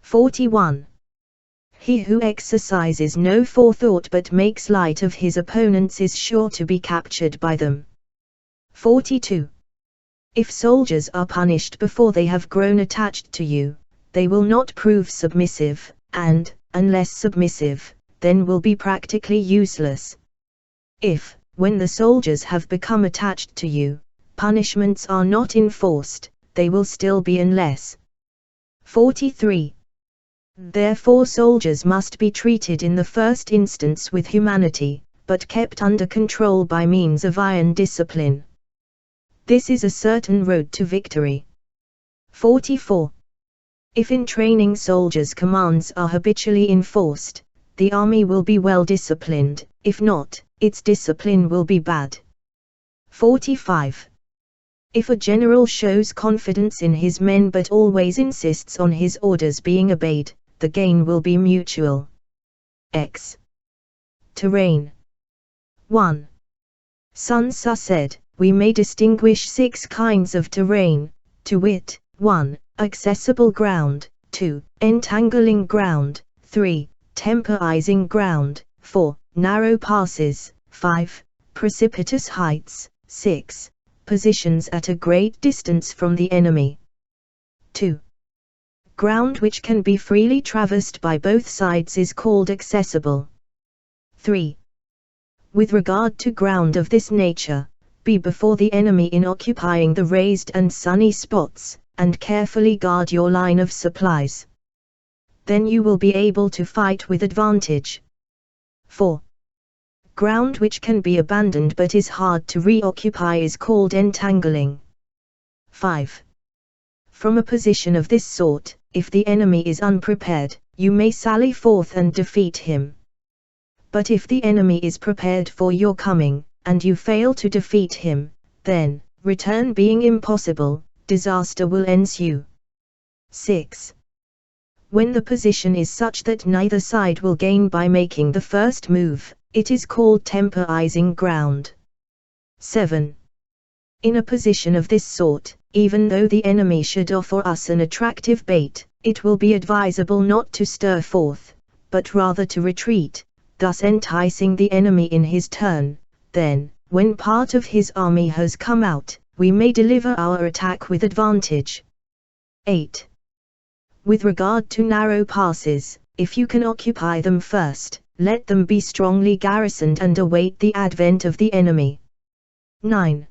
41. He who exercises no forethought but makes light of his opponents is sure to be captured by them. 42. If soldiers are punished before they have grown attached to you, they will not prove submissive, and, unless submissive, then will be practically useless. If, when the soldiers have become attached to you, punishments are not enforced, they will still be unless. 43. Therefore soldiers must be treated in the first instance with humanity, but kept under control by means of iron discipline. This is a certain road to victory. 44. If in training soldiers' commands are habitually enforced, the army will be well disciplined, if not, its discipline will be bad. 45. If a general shows confidence in his men but always insists on his orders being obeyed, the gain will be mutual. X. Terrain. 1. Sun Tzu said, we may distinguish 6 kinds of terrain, to wit, 1. Accessible ground, 2. Entangling ground, 3. Temporizing ground, 4. Narrow passes, 5. Precipitous heights, 6. Positions at a great distance from the enemy. 2. Ground which can be freely traversed by both sides is called accessible. 3. With regard to ground of this nature, be before the enemy in occupying the raised and sunny spots, and carefully guard your line of supplies. Then you will be able to fight with advantage. 4. Ground which can be abandoned but is hard to reoccupy is called entangling. 5. From a position of this sort, if the enemy is unprepared, you may sally forth and defeat him. But if the enemy is prepared for your coming, and you fail to defeat him, then, return being impossible, disaster will ensue. 6. When the position is such that neither side will gain by making the first move, it is called temporizing ground. 7. In a position of this sort, even though the enemy should offer us an attractive bait, it will be advisable not to stir forth, but rather to retreat, thus enticing the enemy in his turn. Then, when part of his army has come out, we may deliver our attack with advantage. 8. With regard to narrow passes, if you can occupy them first, let them be strongly garrisoned and await the advent of the enemy. 9.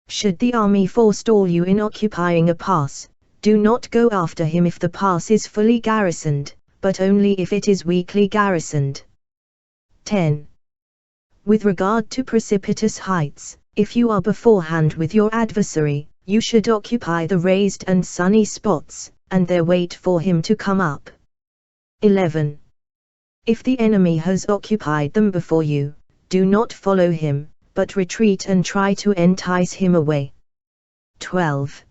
Should the army forestall you in occupying a pass, do not go after him if the pass is fully garrisoned, but only if it is weakly garrisoned. 10. With regard to precipitous heights, if you are beforehand with your adversary, you should occupy the raised and sunny spots, and there wait for him to come up. 11. If the enemy has occupied them before you, do not follow him, but retreat and try to entice him away. 12.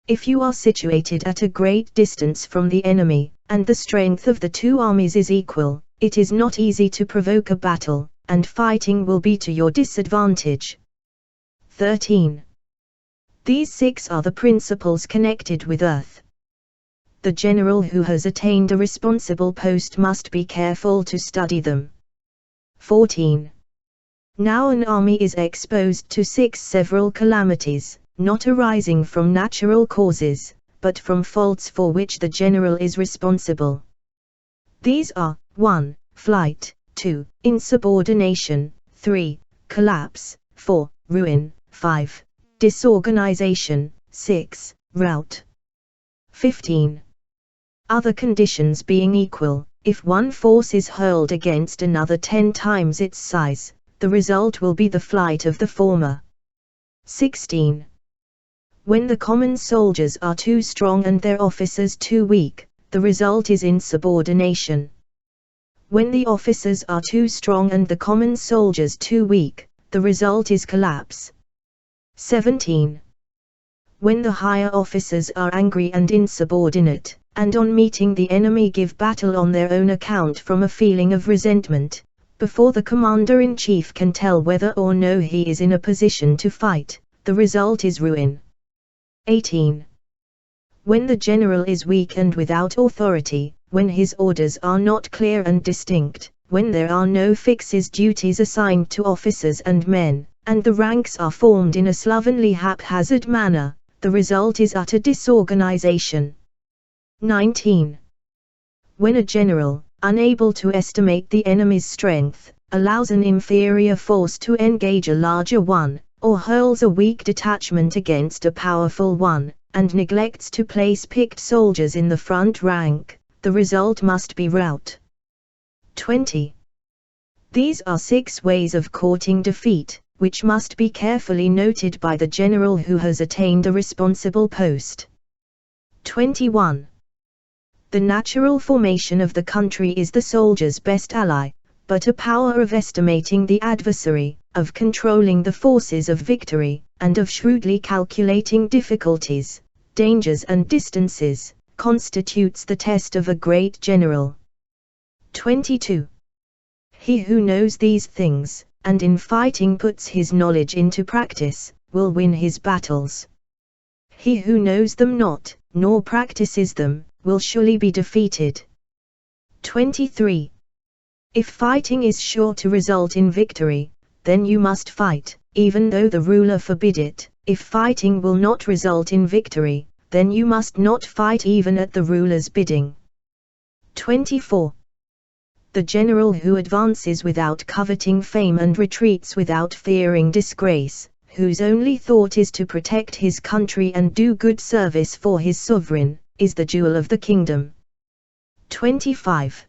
If you are situated at a great distance from the enemy, and the strength of the two armies is equal, it is not easy to provoke a battle, and fighting will be to your disadvantage. 13. These 6 are the principles connected with earth. The general who has attained a responsible post must be careful to study them. 14. Now an army is exposed to 6 several calamities, not arising from natural causes, but from faults for which the general is responsible. These are, 1. Flight, 2. Insubordination, 3. Collapse, 4. Ruin, 5. Disorganization, 6. Rout. 15. Other conditions being equal, if one force is hurled against another 10 times its size, the result will be the flight of the former. 16. When the common soldiers are too strong and their officers too weak, the result is insubordination. When the officers are too strong and the common soldiers too weak, the result is collapse. 17. When the higher officers are angry and insubordinate, and on meeting the enemy give battle on their own account from a feeling of resentment, before the commander-in-chief can tell whether or no he is in a position to fight, the result is ruin. 18. When the general is weak and without authority, when his orders are not clear and distinct, when there are no fixed duties assigned to officers and men, and the ranks are formed in a slovenly haphazard manner, the result is utter disorganization. 19. When a general, unable to estimate the enemy's strength, allows an inferior force to engage a larger one, or hurls a weak detachment against a powerful one, and neglects to place picked soldiers in the front rank, the result must be rout. 20. These are 6 ways of courting defeat, which must be carefully noted by the general who has attained a responsible post. 21. The natural formation of the country is the soldier's best ally, but a power of estimating the adversary, of controlling the forces of victory, and of shrewdly calculating difficulties, dangers and distances, constitutes the test of a great general. 22. He who knows these things, and in fighting puts his knowledge into practice, will win his battles. He who knows them not, nor practices them, will surely be defeated. 23. If fighting is sure to result in victory, then you must fight, even though the ruler forbid it. If fighting will not result in victory, then you must not fight even at the ruler's bidding. 24. The general who advances without coveting fame and retreats without fearing disgrace, whose only thought is to protect his country and do good service for his sovereign, is the jewel of the kingdom. 25.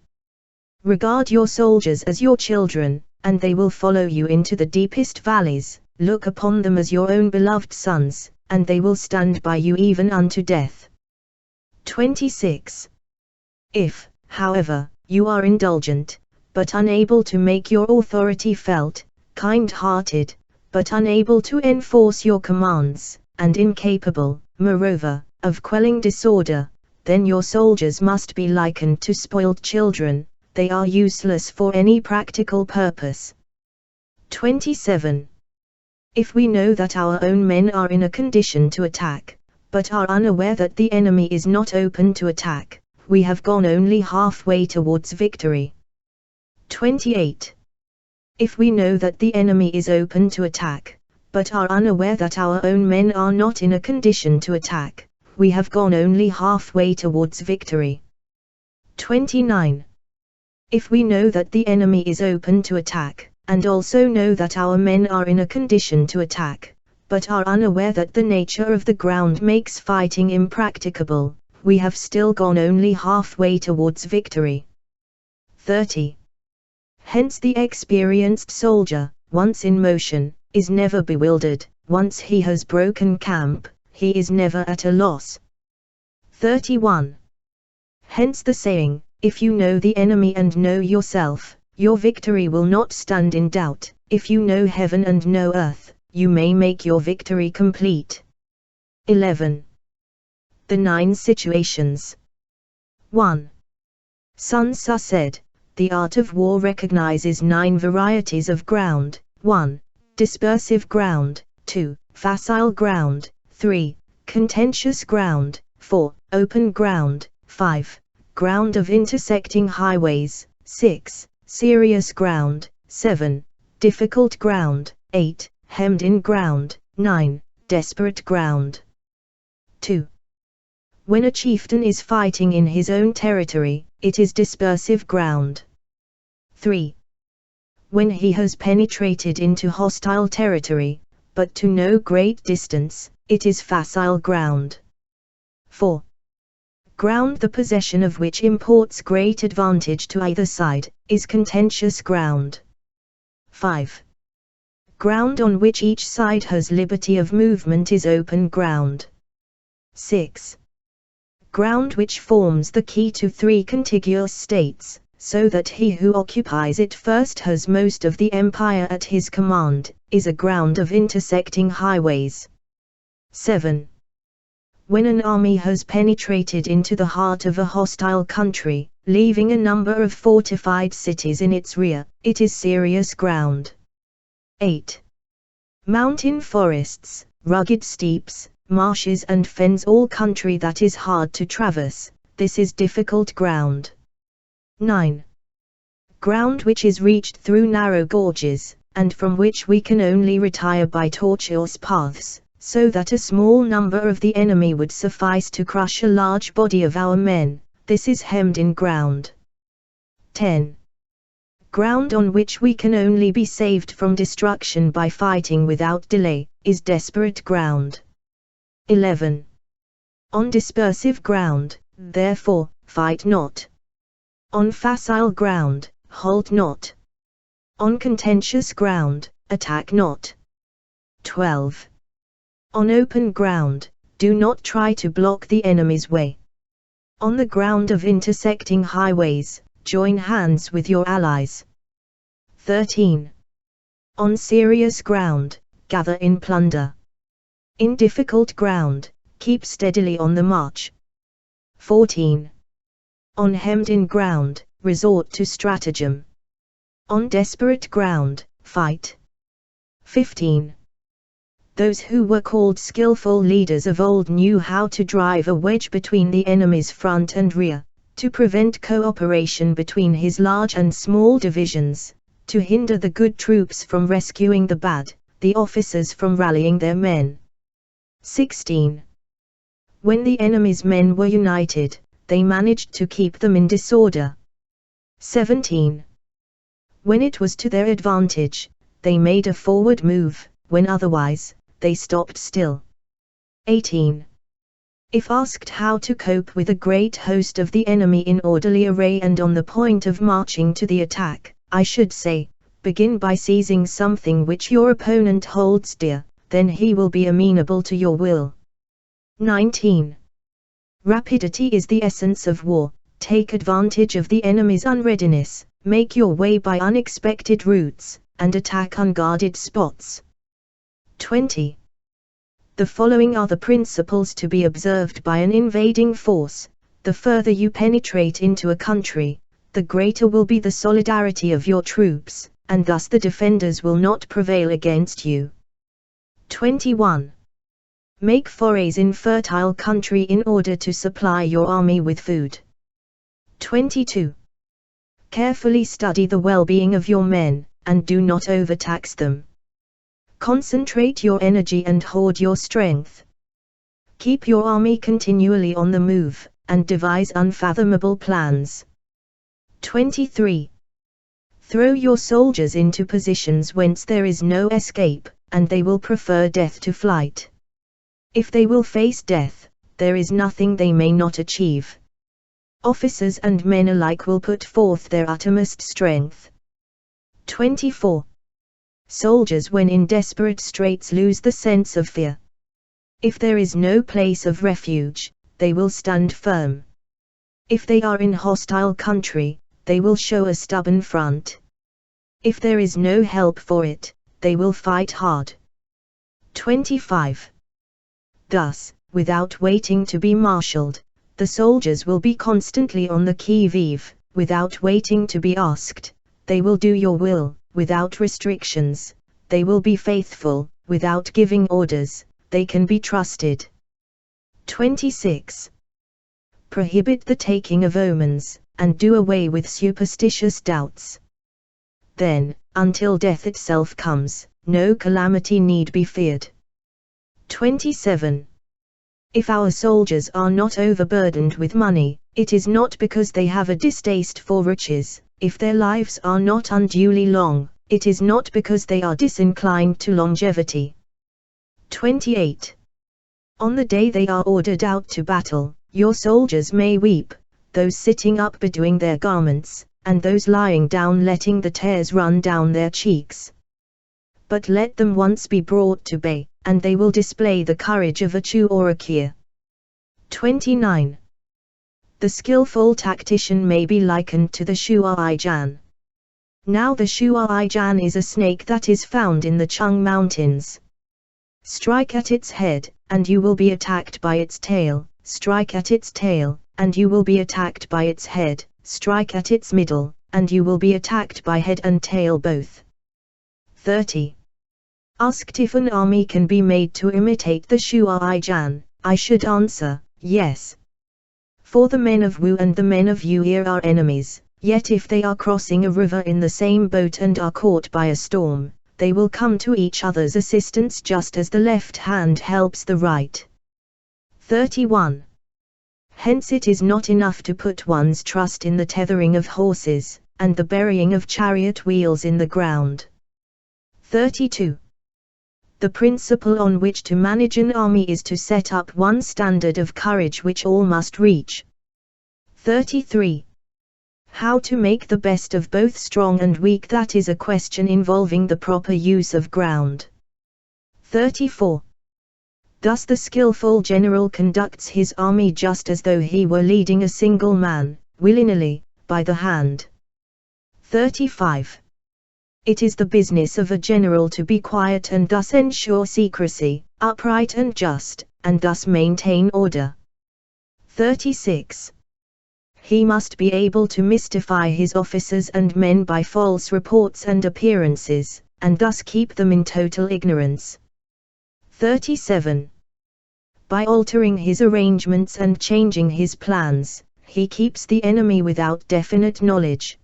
Regard your soldiers as your children, and they will follow you into the deepest valleys. Look upon them as your own beloved sons, and they will stand by you even unto death. 26. If, however, you are indulgent, but unable to make your authority felt, kind-hearted, but unable to enforce your commands, and incapable, moreover, of quelling disorder, then your soldiers must be likened to spoiled children. They are useless for any practical purpose. 27. If we know that our own men are in a condition to attack, but are unaware that the enemy is not open to attack, we have gone only halfway towards victory. 28. If we know that the enemy is open to attack, but are unaware that our own men are not in a condition to attack, we have gone only halfway towards victory. 29. If we know that the enemy is open to attack, and also know that our men are in a condition to attack, but are unaware that the nature of the ground makes fighting impracticable, we have still gone only halfway towards victory. 30. Hence the experienced soldier, once in motion, is never bewildered. Once he has broken camp, he is never at a loss. 31. Hence the saying, if you know the enemy and know yourself, your victory will not stand in doubt. If you know heaven and know earth, you may make your victory complete. 11. The 9 situations. 1. Sun Tzu said, the art of war recognizes 9 varieties of ground. 1. Dispersive ground. 2. Facile ground. 3. Contentious ground. 4. Open ground. 5. Ground of intersecting highways. 6. Serious ground. 7. Difficult ground. 8. Hemmed-in ground. 9. Desperate ground. 2. When a chieftain is fighting in his own territory, it is dispersive ground. 3. When he has penetrated into hostile territory, but to no great distance, it is facile ground. 4. Ground the possession of which imports great advantage to either side, is contentious ground. 5. Ground on which each side has liberty of movement is open ground. 6. Ground which forms the key to 3 contiguous states, so that he who occupies it first has most of the empire at his command, is a ground of intersecting highways. 7. When an army has penetrated into the heart of a hostile country, leaving a number of fortified cities in its rear, it is serious ground. 8. Mountain forests, rugged steeps, marshes and fens, all country that is hard to traverse, this is difficult ground. 9. Ground which is reached through narrow gorges, and from which we can only retire by tortuous paths, so that a small number of the enemy would suffice to crush a large body of our men, this is hemmed-in ground. 10. Ground on which we can only be saved from destruction by fighting without delay, is desperate ground. 11. On dispersive ground, therefore, fight not. On facile ground, halt not. On contentious ground, attack not. 12. On open ground, do not try to block the enemy's way. On the ground of intersecting highways, join hands with your allies. 13. On serious ground, gather in plunder. In difficult ground, keep steadily on the march. 14. On hemmed-in ground, resort to stratagem. On desperate ground, fight. 15. Those who were called skillful leaders of old knew how to drive a wedge between the enemy's front and rear, to prevent cooperation between his large and small divisions, to hinder the good troops from rescuing the bad, the officers from rallying their men. 16. When the enemy's men were united, they managed to keep them in disorder. 17. When it was to their advantage, they made a forward move, when otherwise, they stopped still. 18. If asked how to cope with a great host of the enemy in orderly array and on the point of marching to the attack, I should say, begin by seizing something which your opponent holds dear, then he will be amenable to your will. 19. Rapidity is the essence of war. Take advantage of the enemy's unreadiness, make your way by unexpected routes, and attack unguarded spots. 20. The following are the principles to be observed by an invading force. The further you penetrate into a country, the greater will be the solidarity of your troops, and thus the defenders will not prevail against you. 21. Make forays in fertile country in order to supply your army with food. 22. Carefully study the well-being of your men, and do not overtax them. Concentrate your energy and hoard your strength. Keep your army continually on the move, and devise unfathomable plans. 23. Throw your soldiers into positions whence there is no escape, and they will prefer death to flight. If they will face death, there is nothing they may not achieve. Officers and men alike will put forth their uttermost strength. 24. Soldiers when in desperate straits lose the sense of fear. If there is no place of refuge, they will stand firm. If they are in hostile country, they will show a stubborn front. If there is no help for it, they will fight hard. 25. Thus, without waiting to be marshaled, the soldiers will be constantly on the qui-vive, without waiting to be asked, they will do your will, without restrictions, they will be faithful, without giving orders, they can be trusted. 26. Prohibit the taking of omens, and do away with superstitious doubts. Then, until death itself comes, no calamity need be feared. 27. If our soldiers are not overburdened with money, it is not because they have a distaste for riches. If their lives are not unduly long, it is not because they are disinclined to longevity. 28. On the day they are ordered out to battle, your soldiers may weep, those sitting up bedewing their garments, and those lying down letting the tears run down their cheeks. But let them once be brought to bay, and they will display the courage of a Chu or a Kir. 29. The skillful tactician may be likened to the Shuai-Jan. Now the Shuai-Jan is a snake that is found in the Chung Mountains. Strike at its head, and you will be attacked by its tail, strike at its tail, and you will be attacked by its head, strike at its middle, and you will be attacked by head and tail both. 30. Asked if an army can be made to imitate the Shuai-Jan, I should answer, yes. For the men of Wu and the men of Yu'er are enemies, yet if they are crossing a river in the same boat and are caught by a storm, they will come to each other's assistance just as the left hand helps the right. 31. Hence it is not enough to put one's trust in the tethering of horses, and the burying of chariot wheels in the ground. 32. The principle on which to manage an army is to set up one standard of courage which all must reach. 33. How to make the best of both strong and weak, that is a question involving the proper use of ground. 34. Thus the skillful general conducts his army just as though he were leading a single man, willy-nilly, by the hand. 35. It is the business of a general to be quiet and thus ensure secrecy, upright and just, and thus maintain order. 36. He must be able to mystify his officers and men by false reports and appearances, and thus keep them in total ignorance. 37. By altering his arrangements and changing his plans, he keeps the enemy without definite knowledge.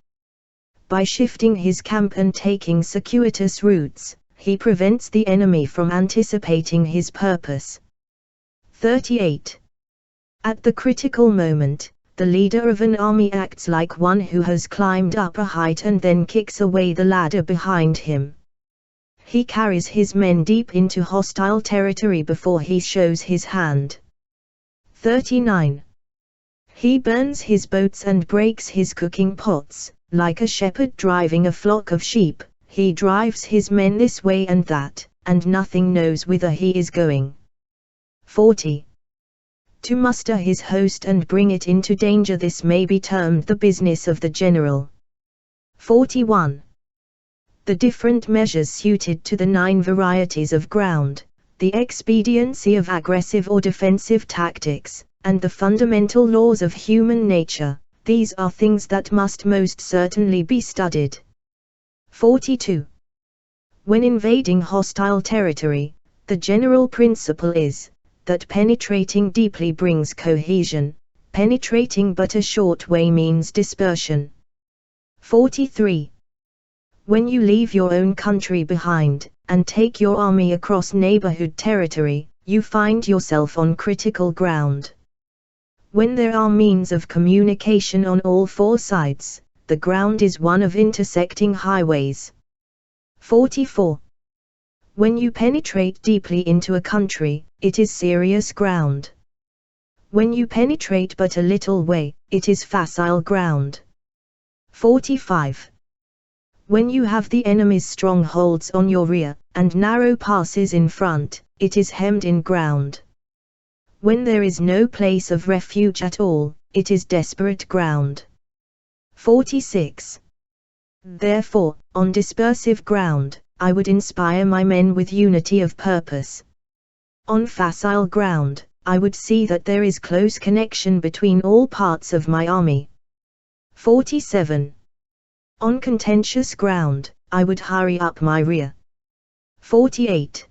By shifting his camp and taking circuitous routes, he prevents the enemy from anticipating his purpose. 38. At the critical moment, the leader of an army acts like one who has climbed up a height and then kicks away the ladder behind him. He carries his men deep into hostile territory before he shows his hand. 39. He burns his boats and breaks his cooking pots, like a shepherd driving a flock of sheep, he drives his men this way and that, and nothing knows whither he is going. 40. To muster his host and bring it into danger, this may be termed the business of the general. 41. The different measures suited to the 9 varieties of ground, the expediency of aggressive or defensive tactics, and the fundamental laws of human nature, these are things that must most certainly be studied. 42. When invading hostile territory, the general principle is that penetrating deeply brings cohesion, penetrating but a short way means dispersion. 43. When you leave your own country behind, and take your army across neighborhood territory, you find yourself on critical ground. When there are means of communication on all 4 sides, the ground is one of intersecting highways. 44. When you penetrate deeply into a country, it is serious ground. When you penetrate but a little way, it is facile ground. 45. When you have the enemy's strongholds on your rear, and narrow passes in front, it is hemmed-in ground. When there is no place of refuge at all, it is desperate ground. 46. Therefore, on dispersive ground, I would inspire my men with unity of purpose. On facile ground, I would see that there is close connection between all parts of my army. 47. On contentious ground, I would hurry up my rear. 48.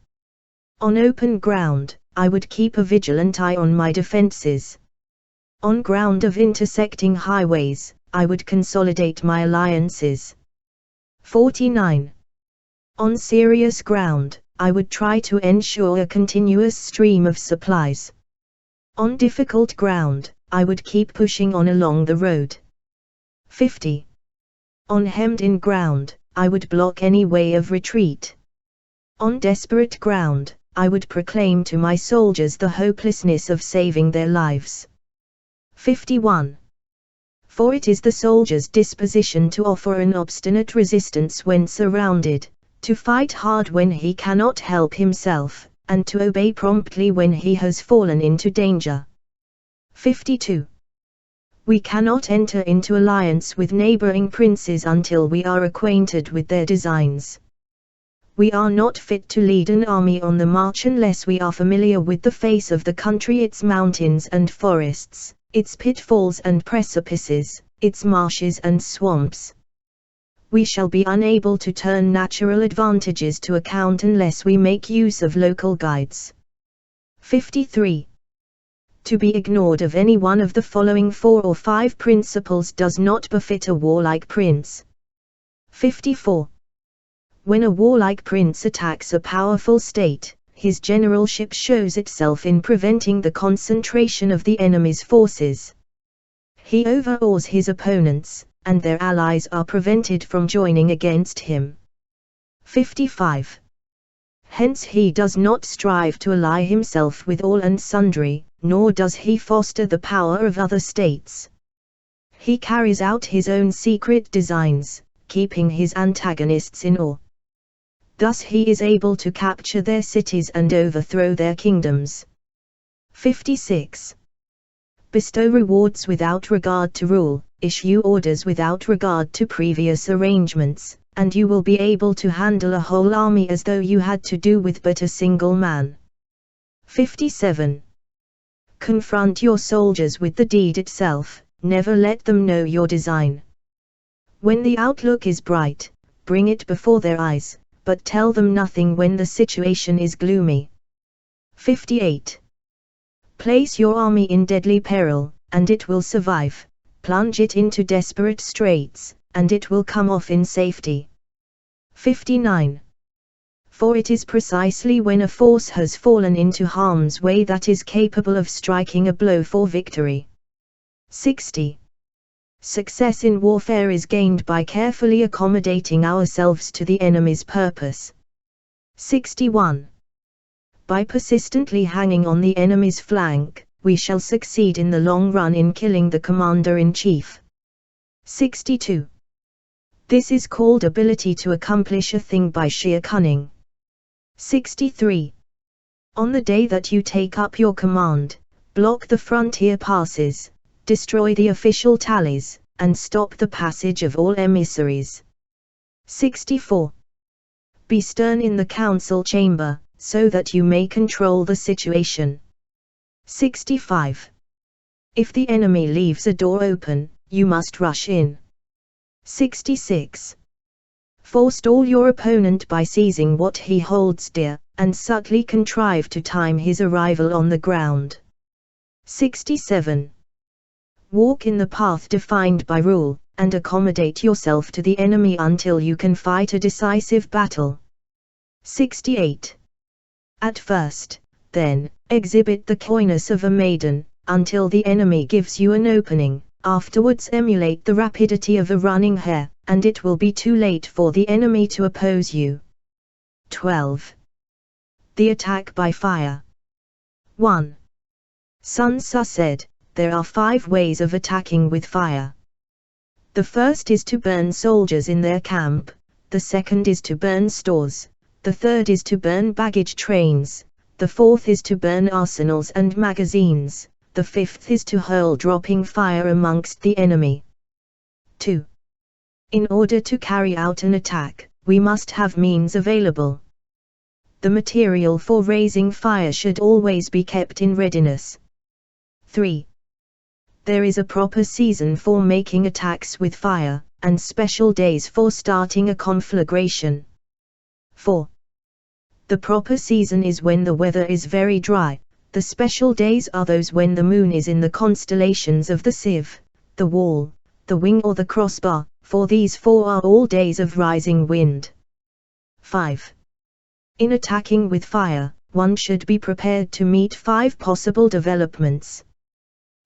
On open ground, I would keep a vigilant eye on my defenses. On ground of intersecting highways, I would consolidate my alliances. 49. On serious ground, I would try to ensure a continuous stream of supplies. On difficult ground, I would keep pushing on along the road. 50. On hemmed-in ground, I would block any way of retreat. On desperate ground, I would proclaim to my soldiers the hopelessness of saving their lives. 51. For it is the soldier's disposition to offer an obstinate resistance when surrounded, to fight hard when he cannot help himself, and to obey promptly when he has fallen into danger. 52. We cannot enter into alliance with neighboring princes until we are acquainted with their designs. We are not fit to lead an army on the march unless we are familiar with the face of the country, its mountains and forests, its pitfalls and precipices, its marshes and swamps. We shall be unable to turn natural advantages to account unless we make use of local guides. 53. To be ignored of any one of the following 4 or 5 principles does not befit a warlike prince. 54. When a warlike prince attacks a powerful state, his generalship shows itself in preventing the concentration of the enemy's forces. He overawes his opponents, and their allies are prevented from joining against him. 55. Hence he does not strive to ally himself with all and sundry, nor does he foster the power of other states. He carries out his own secret designs, keeping his antagonists in awe. Thus he is able to capture their cities and overthrow their kingdoms. 56. Bestow rewards without regard to rule, issue orders without regard to previous arrangements, and you will be able to handle a whole army as though you had to do with but a single man. 57. Confront your soldiers with the deed itself, never let them know your design. When the outlook is bright, bring it before their eyes, but tell them nothing when the situation is gloomy. 58. Place your army in deadly peril, and it will survive. Plunge it into desperate straits, and it will come off in safety. 59. For it is precisely when a force has fallen into harm's way that is capable of striking a blow for victory. 60. Success in warfare is gained by carefully accommodating ourselves to the enemy's purpose. 61. By persistently hanging on the enemy's flank, we shall succeed in the long run in killing the commander-in-chief. 62. This is called ability to accomplish a thing by sheer cunning. 63. On the day that you take up your command, block the frontier passes, destroy the official tallies, and stop the passage of all emissaries. 64. Be stern in the council chamber, so that you may control the situation. 65. If the enemy leaves a door open, you must rush in. 66. Forestall your opponent by seizing what he holds dear, and subtly contrive to time his arrival on the ground. 67. Walk in the path defined by rule, and accommodate yourself to the enemy until you can fight a decisive battle. 68. At first, then, exhibit the coyness of a maiden, until the enemy gives you an opening. Afterwards emulate the rapidity of a running hare, and it will be too late for the enemy to oppose you. 12. The attack by fire. 1. Sun Tzu said, there are 5 ways of attacking with fire. The first is to burn soldiers in their camp, the second is to burn stores, the third is to burn baggage trains, the fourth is to burn arsenals and magazines, the fifth is to hurl dropping fire amongst the enemy. 2. In order to carry out an attack, we must have means available. The material for raising fire should always be kept in readiness. 3. There is a proper season for making attacks with fire, and special days for starting a conflagration. 4. The proper season is when the weather is very dry. The special days are those when the moon is in the constellations of the sieve, the wall, the wing or the crossbar, for these 4 are all days of rising wind. 5. In attacking with fire, one should be prepared to meet 5 possible developments.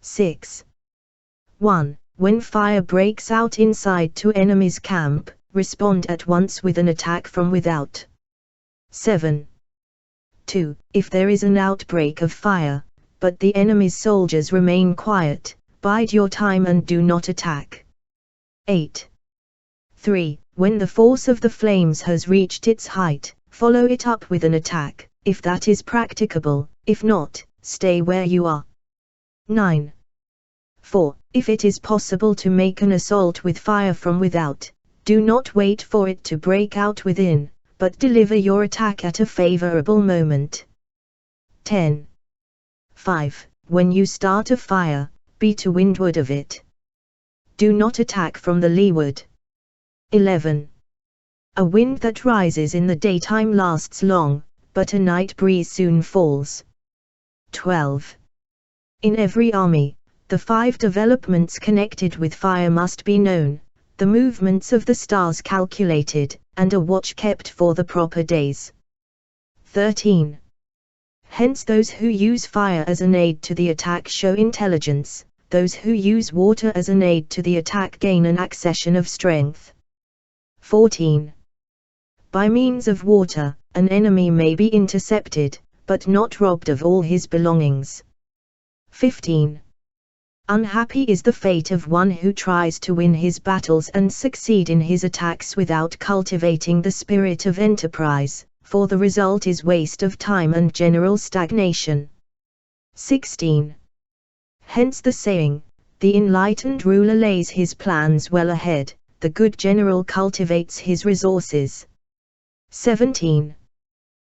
6. 1. When fire breaks out inside to enemy's camp, respond at once with an attack from without. 7. 2. If there is an outbreak of fire, but the enemy's soldiers remain quiet, bide your time and do not attack. 8. 3. When the force of the flames has reached its height, follow it up with an attack, if that is practicable, if not, stay where you are. 9. 4. If it is possible to make an assault with fire from without, do not wait for it to break out within, but deliver your attack at a favorable moment. 10. 5. When you start a fire, be to windward of it. Do not attack from the leeward. 11. A wind that rises in the daytime lasts long, but a night breeze soon falls. 12. In every army, the 5 developments connected with fire must be known, the movements of the stars calculated, and a watch kept for the proper days. 13. Hence those who use fire as an aid to the attack show intelligence, those who use water as an aid to the attack gain an accession of strength. 14. By means of water, an enemy may be intercepted, but not robbed of all his belongings. 15. Unhappy is the fate of one who tries to win his battles and succeed in his attacks without cultivating the spirit of enterprise, for the result is waste of time and general stagnation. 16. Hence the saying, the enlightened ruler lays his plans well ahead, the good general cultivates his resources. 17.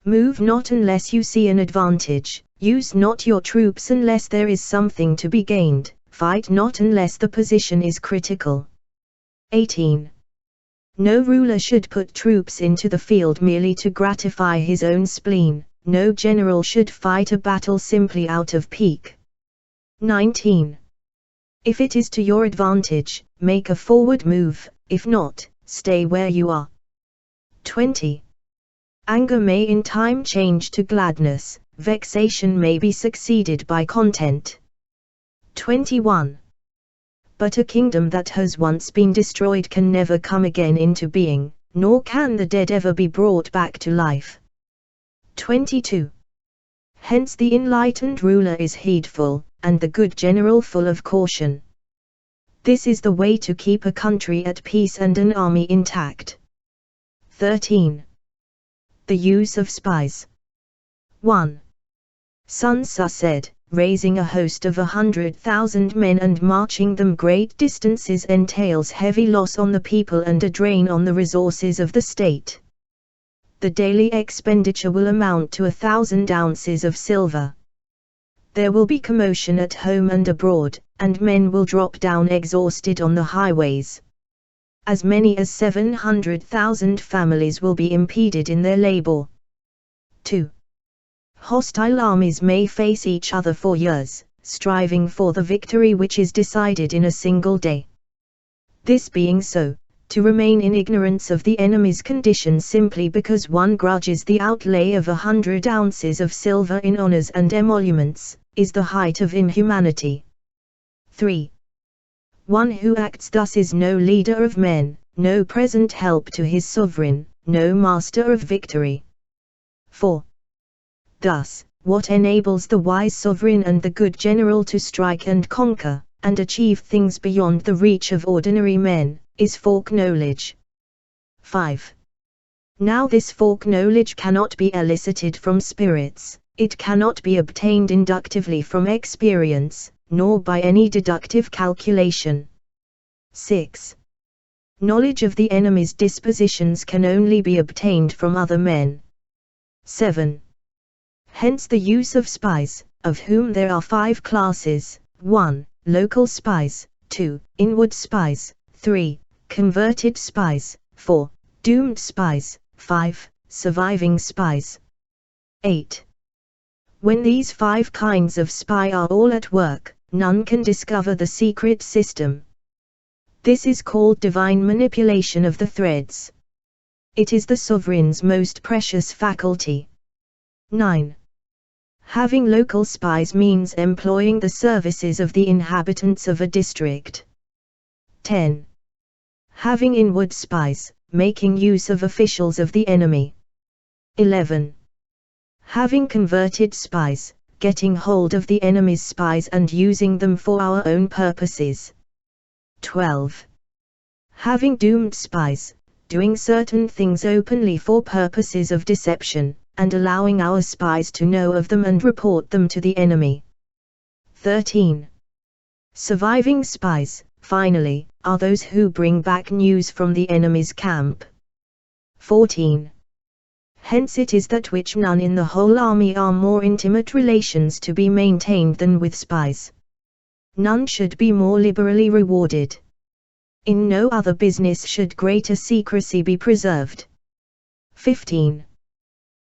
Move not unless you see an advantage, use not your troops unless there is something to be gained, fight not unless the position is critical. 18. No ruler should put troops into the field merely to gratify his own spleen, no general should fight a battle simply out of pique. 19. If it is to your advantage, make a forward move, if not, stay where you are. 20. Anger may in time change to gladness, vexation may be succeeded by content. 21. But a kingdom that has once been destroyed can never come again into being, nor can the dead ever be brought back to life. 22. Hence the enlightened ruler is heedful, and the good general full of caution. This is the way to keep a country at peace and an army intact. 13. The use of spies. 1. Sun Tzu said, raising a host of 100,000 men and marching them great distances entails heavy loss on the people and a drain on the resources of the state. The daily expenditure will amount to 1,000 ounces of silver. There will be commotion at home and abroad, and men will drop down exhausted on the highways. As many as 700,000 families will be impeded in their labor. 2. Hostile armies may face each other for years, striving for the victory which is decided in a single day. This being so, to remain in ignorance of the enemy's condition simply because one grudges the outlay of 100 ounces of silver in honors and emoluments, is the height of inhumanity. 3. One who acts thus is no leader of men, no present help to his sovereign, no master of victory. 4. Thus, what enables the wise sovereign and the good general to strike and conquer, and achieve things beyond the reach of ordinary men, is folk knowledge. 5. Now this folk knowledge cannot be elicited from spirits, it cannot be obtained inductively from experience, nor by any deductive calculation. 6. Knowledge of the enemy's dispositions can only be obtained from other men. 7. Hence the use of spies, of whom there are 5 classes: 1. Local spies, 2. Inward spies, 3. Converted spies, 4. Doomed spies, 5. Surviving spies. 8. When these 5 kinds of spy are all at work, none can discover the secret system. This is called divine manipulation of the threads. It is the sovereign's most precious faculty. 9. Having local spies means employing the services of the inhabitants of a district. 10. Having inward spies, making use of officials of the enemy. 11. Having converted spies, getting hold of the enemy's spies and using them for our own purposes. 12. Having doomed spies, doing certain things openly for purposes of deception, and allowing our spies to know of them and report them to the enemy. 13. Surviving spies, finally, are those who bring back news from the enemy's camp. 14. Hence it is that which none in the whole army are more intimate relations to be maintained than with spies. None should be more liberally rewarded. In no other business should greater secrecy be preserved. 15.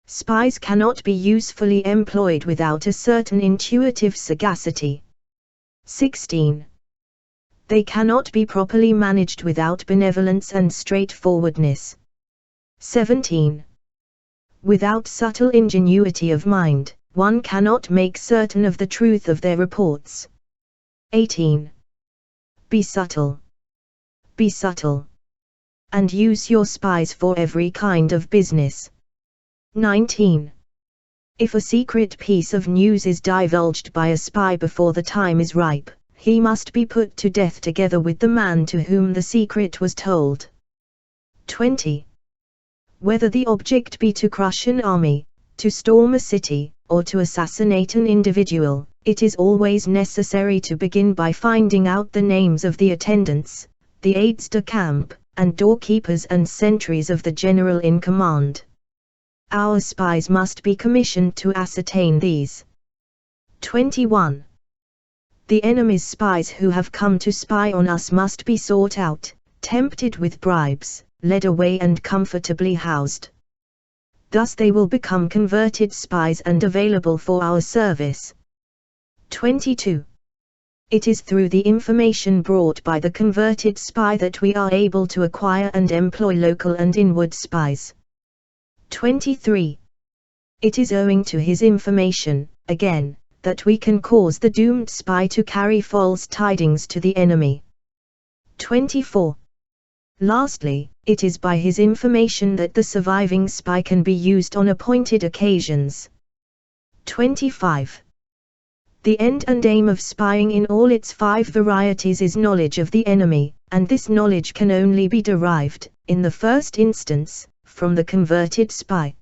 Spies cannot be usefully employed without a certain intuitive sagacity. 16. They cannot be properly managed without benevolence and straightforwardness. 17. Without subtle ingenuity of mind, one cannot make certain of the truth of their reports. 18. Be subtle. Be subtle. And use your spies for every kind of business. 19. If a secret piece of news is divulged by a spy before the time is ripe, he must be put to death together with the man to whom the secret was told. 20. Whether the object be to crush an army, to storm a city, or to assassinate an individual, it is always necessary to begin by finding out the names of the attendants, the aides de camp, and doorkeepers and sentries of the general in command. Our spies must be commissioned to ascertain these. 21. The enemy's spies who have come to spy on us must be sought out, tempted with bribes, led away and comfortably housed. Thus they will become converted spies and available for our service. 22. It is through the information brought by the converted spy that we are able to acquire and employ local and inward spies. 23. It is owing to his information, again, that we can cause the doomed spy to carry false tidings to the enemy. 24. Lastly, it is by his information that the surviving spy can be used on appointed occasions. 25. The end and aim of spying in all its 5 varieties is knowledge of the enemy, and this knowledge can only be derived, in the first instance, from the converted spy.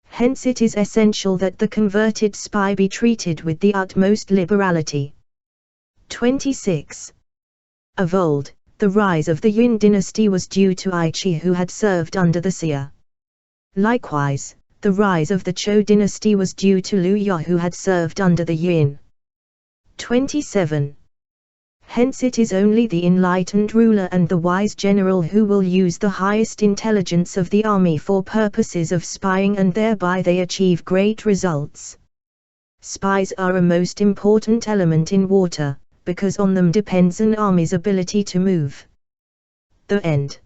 Hence it is essential that the converted spy be treated with the utmost liberality. 26. Of old, the rise of the Yuan dynasty was due to Aichi, who had served under the Xia. Likewise, the rise of the Zhou dynasty was due to Liu Yao, who had served under the Yuan. 27. Hence it is only the enlightened ruler and the wise general who will use the highest intelligence of the army for purposes of spying, and thereby they achieve great results. Spies are a most important element in war, because on them depends an army's ability to move. The end.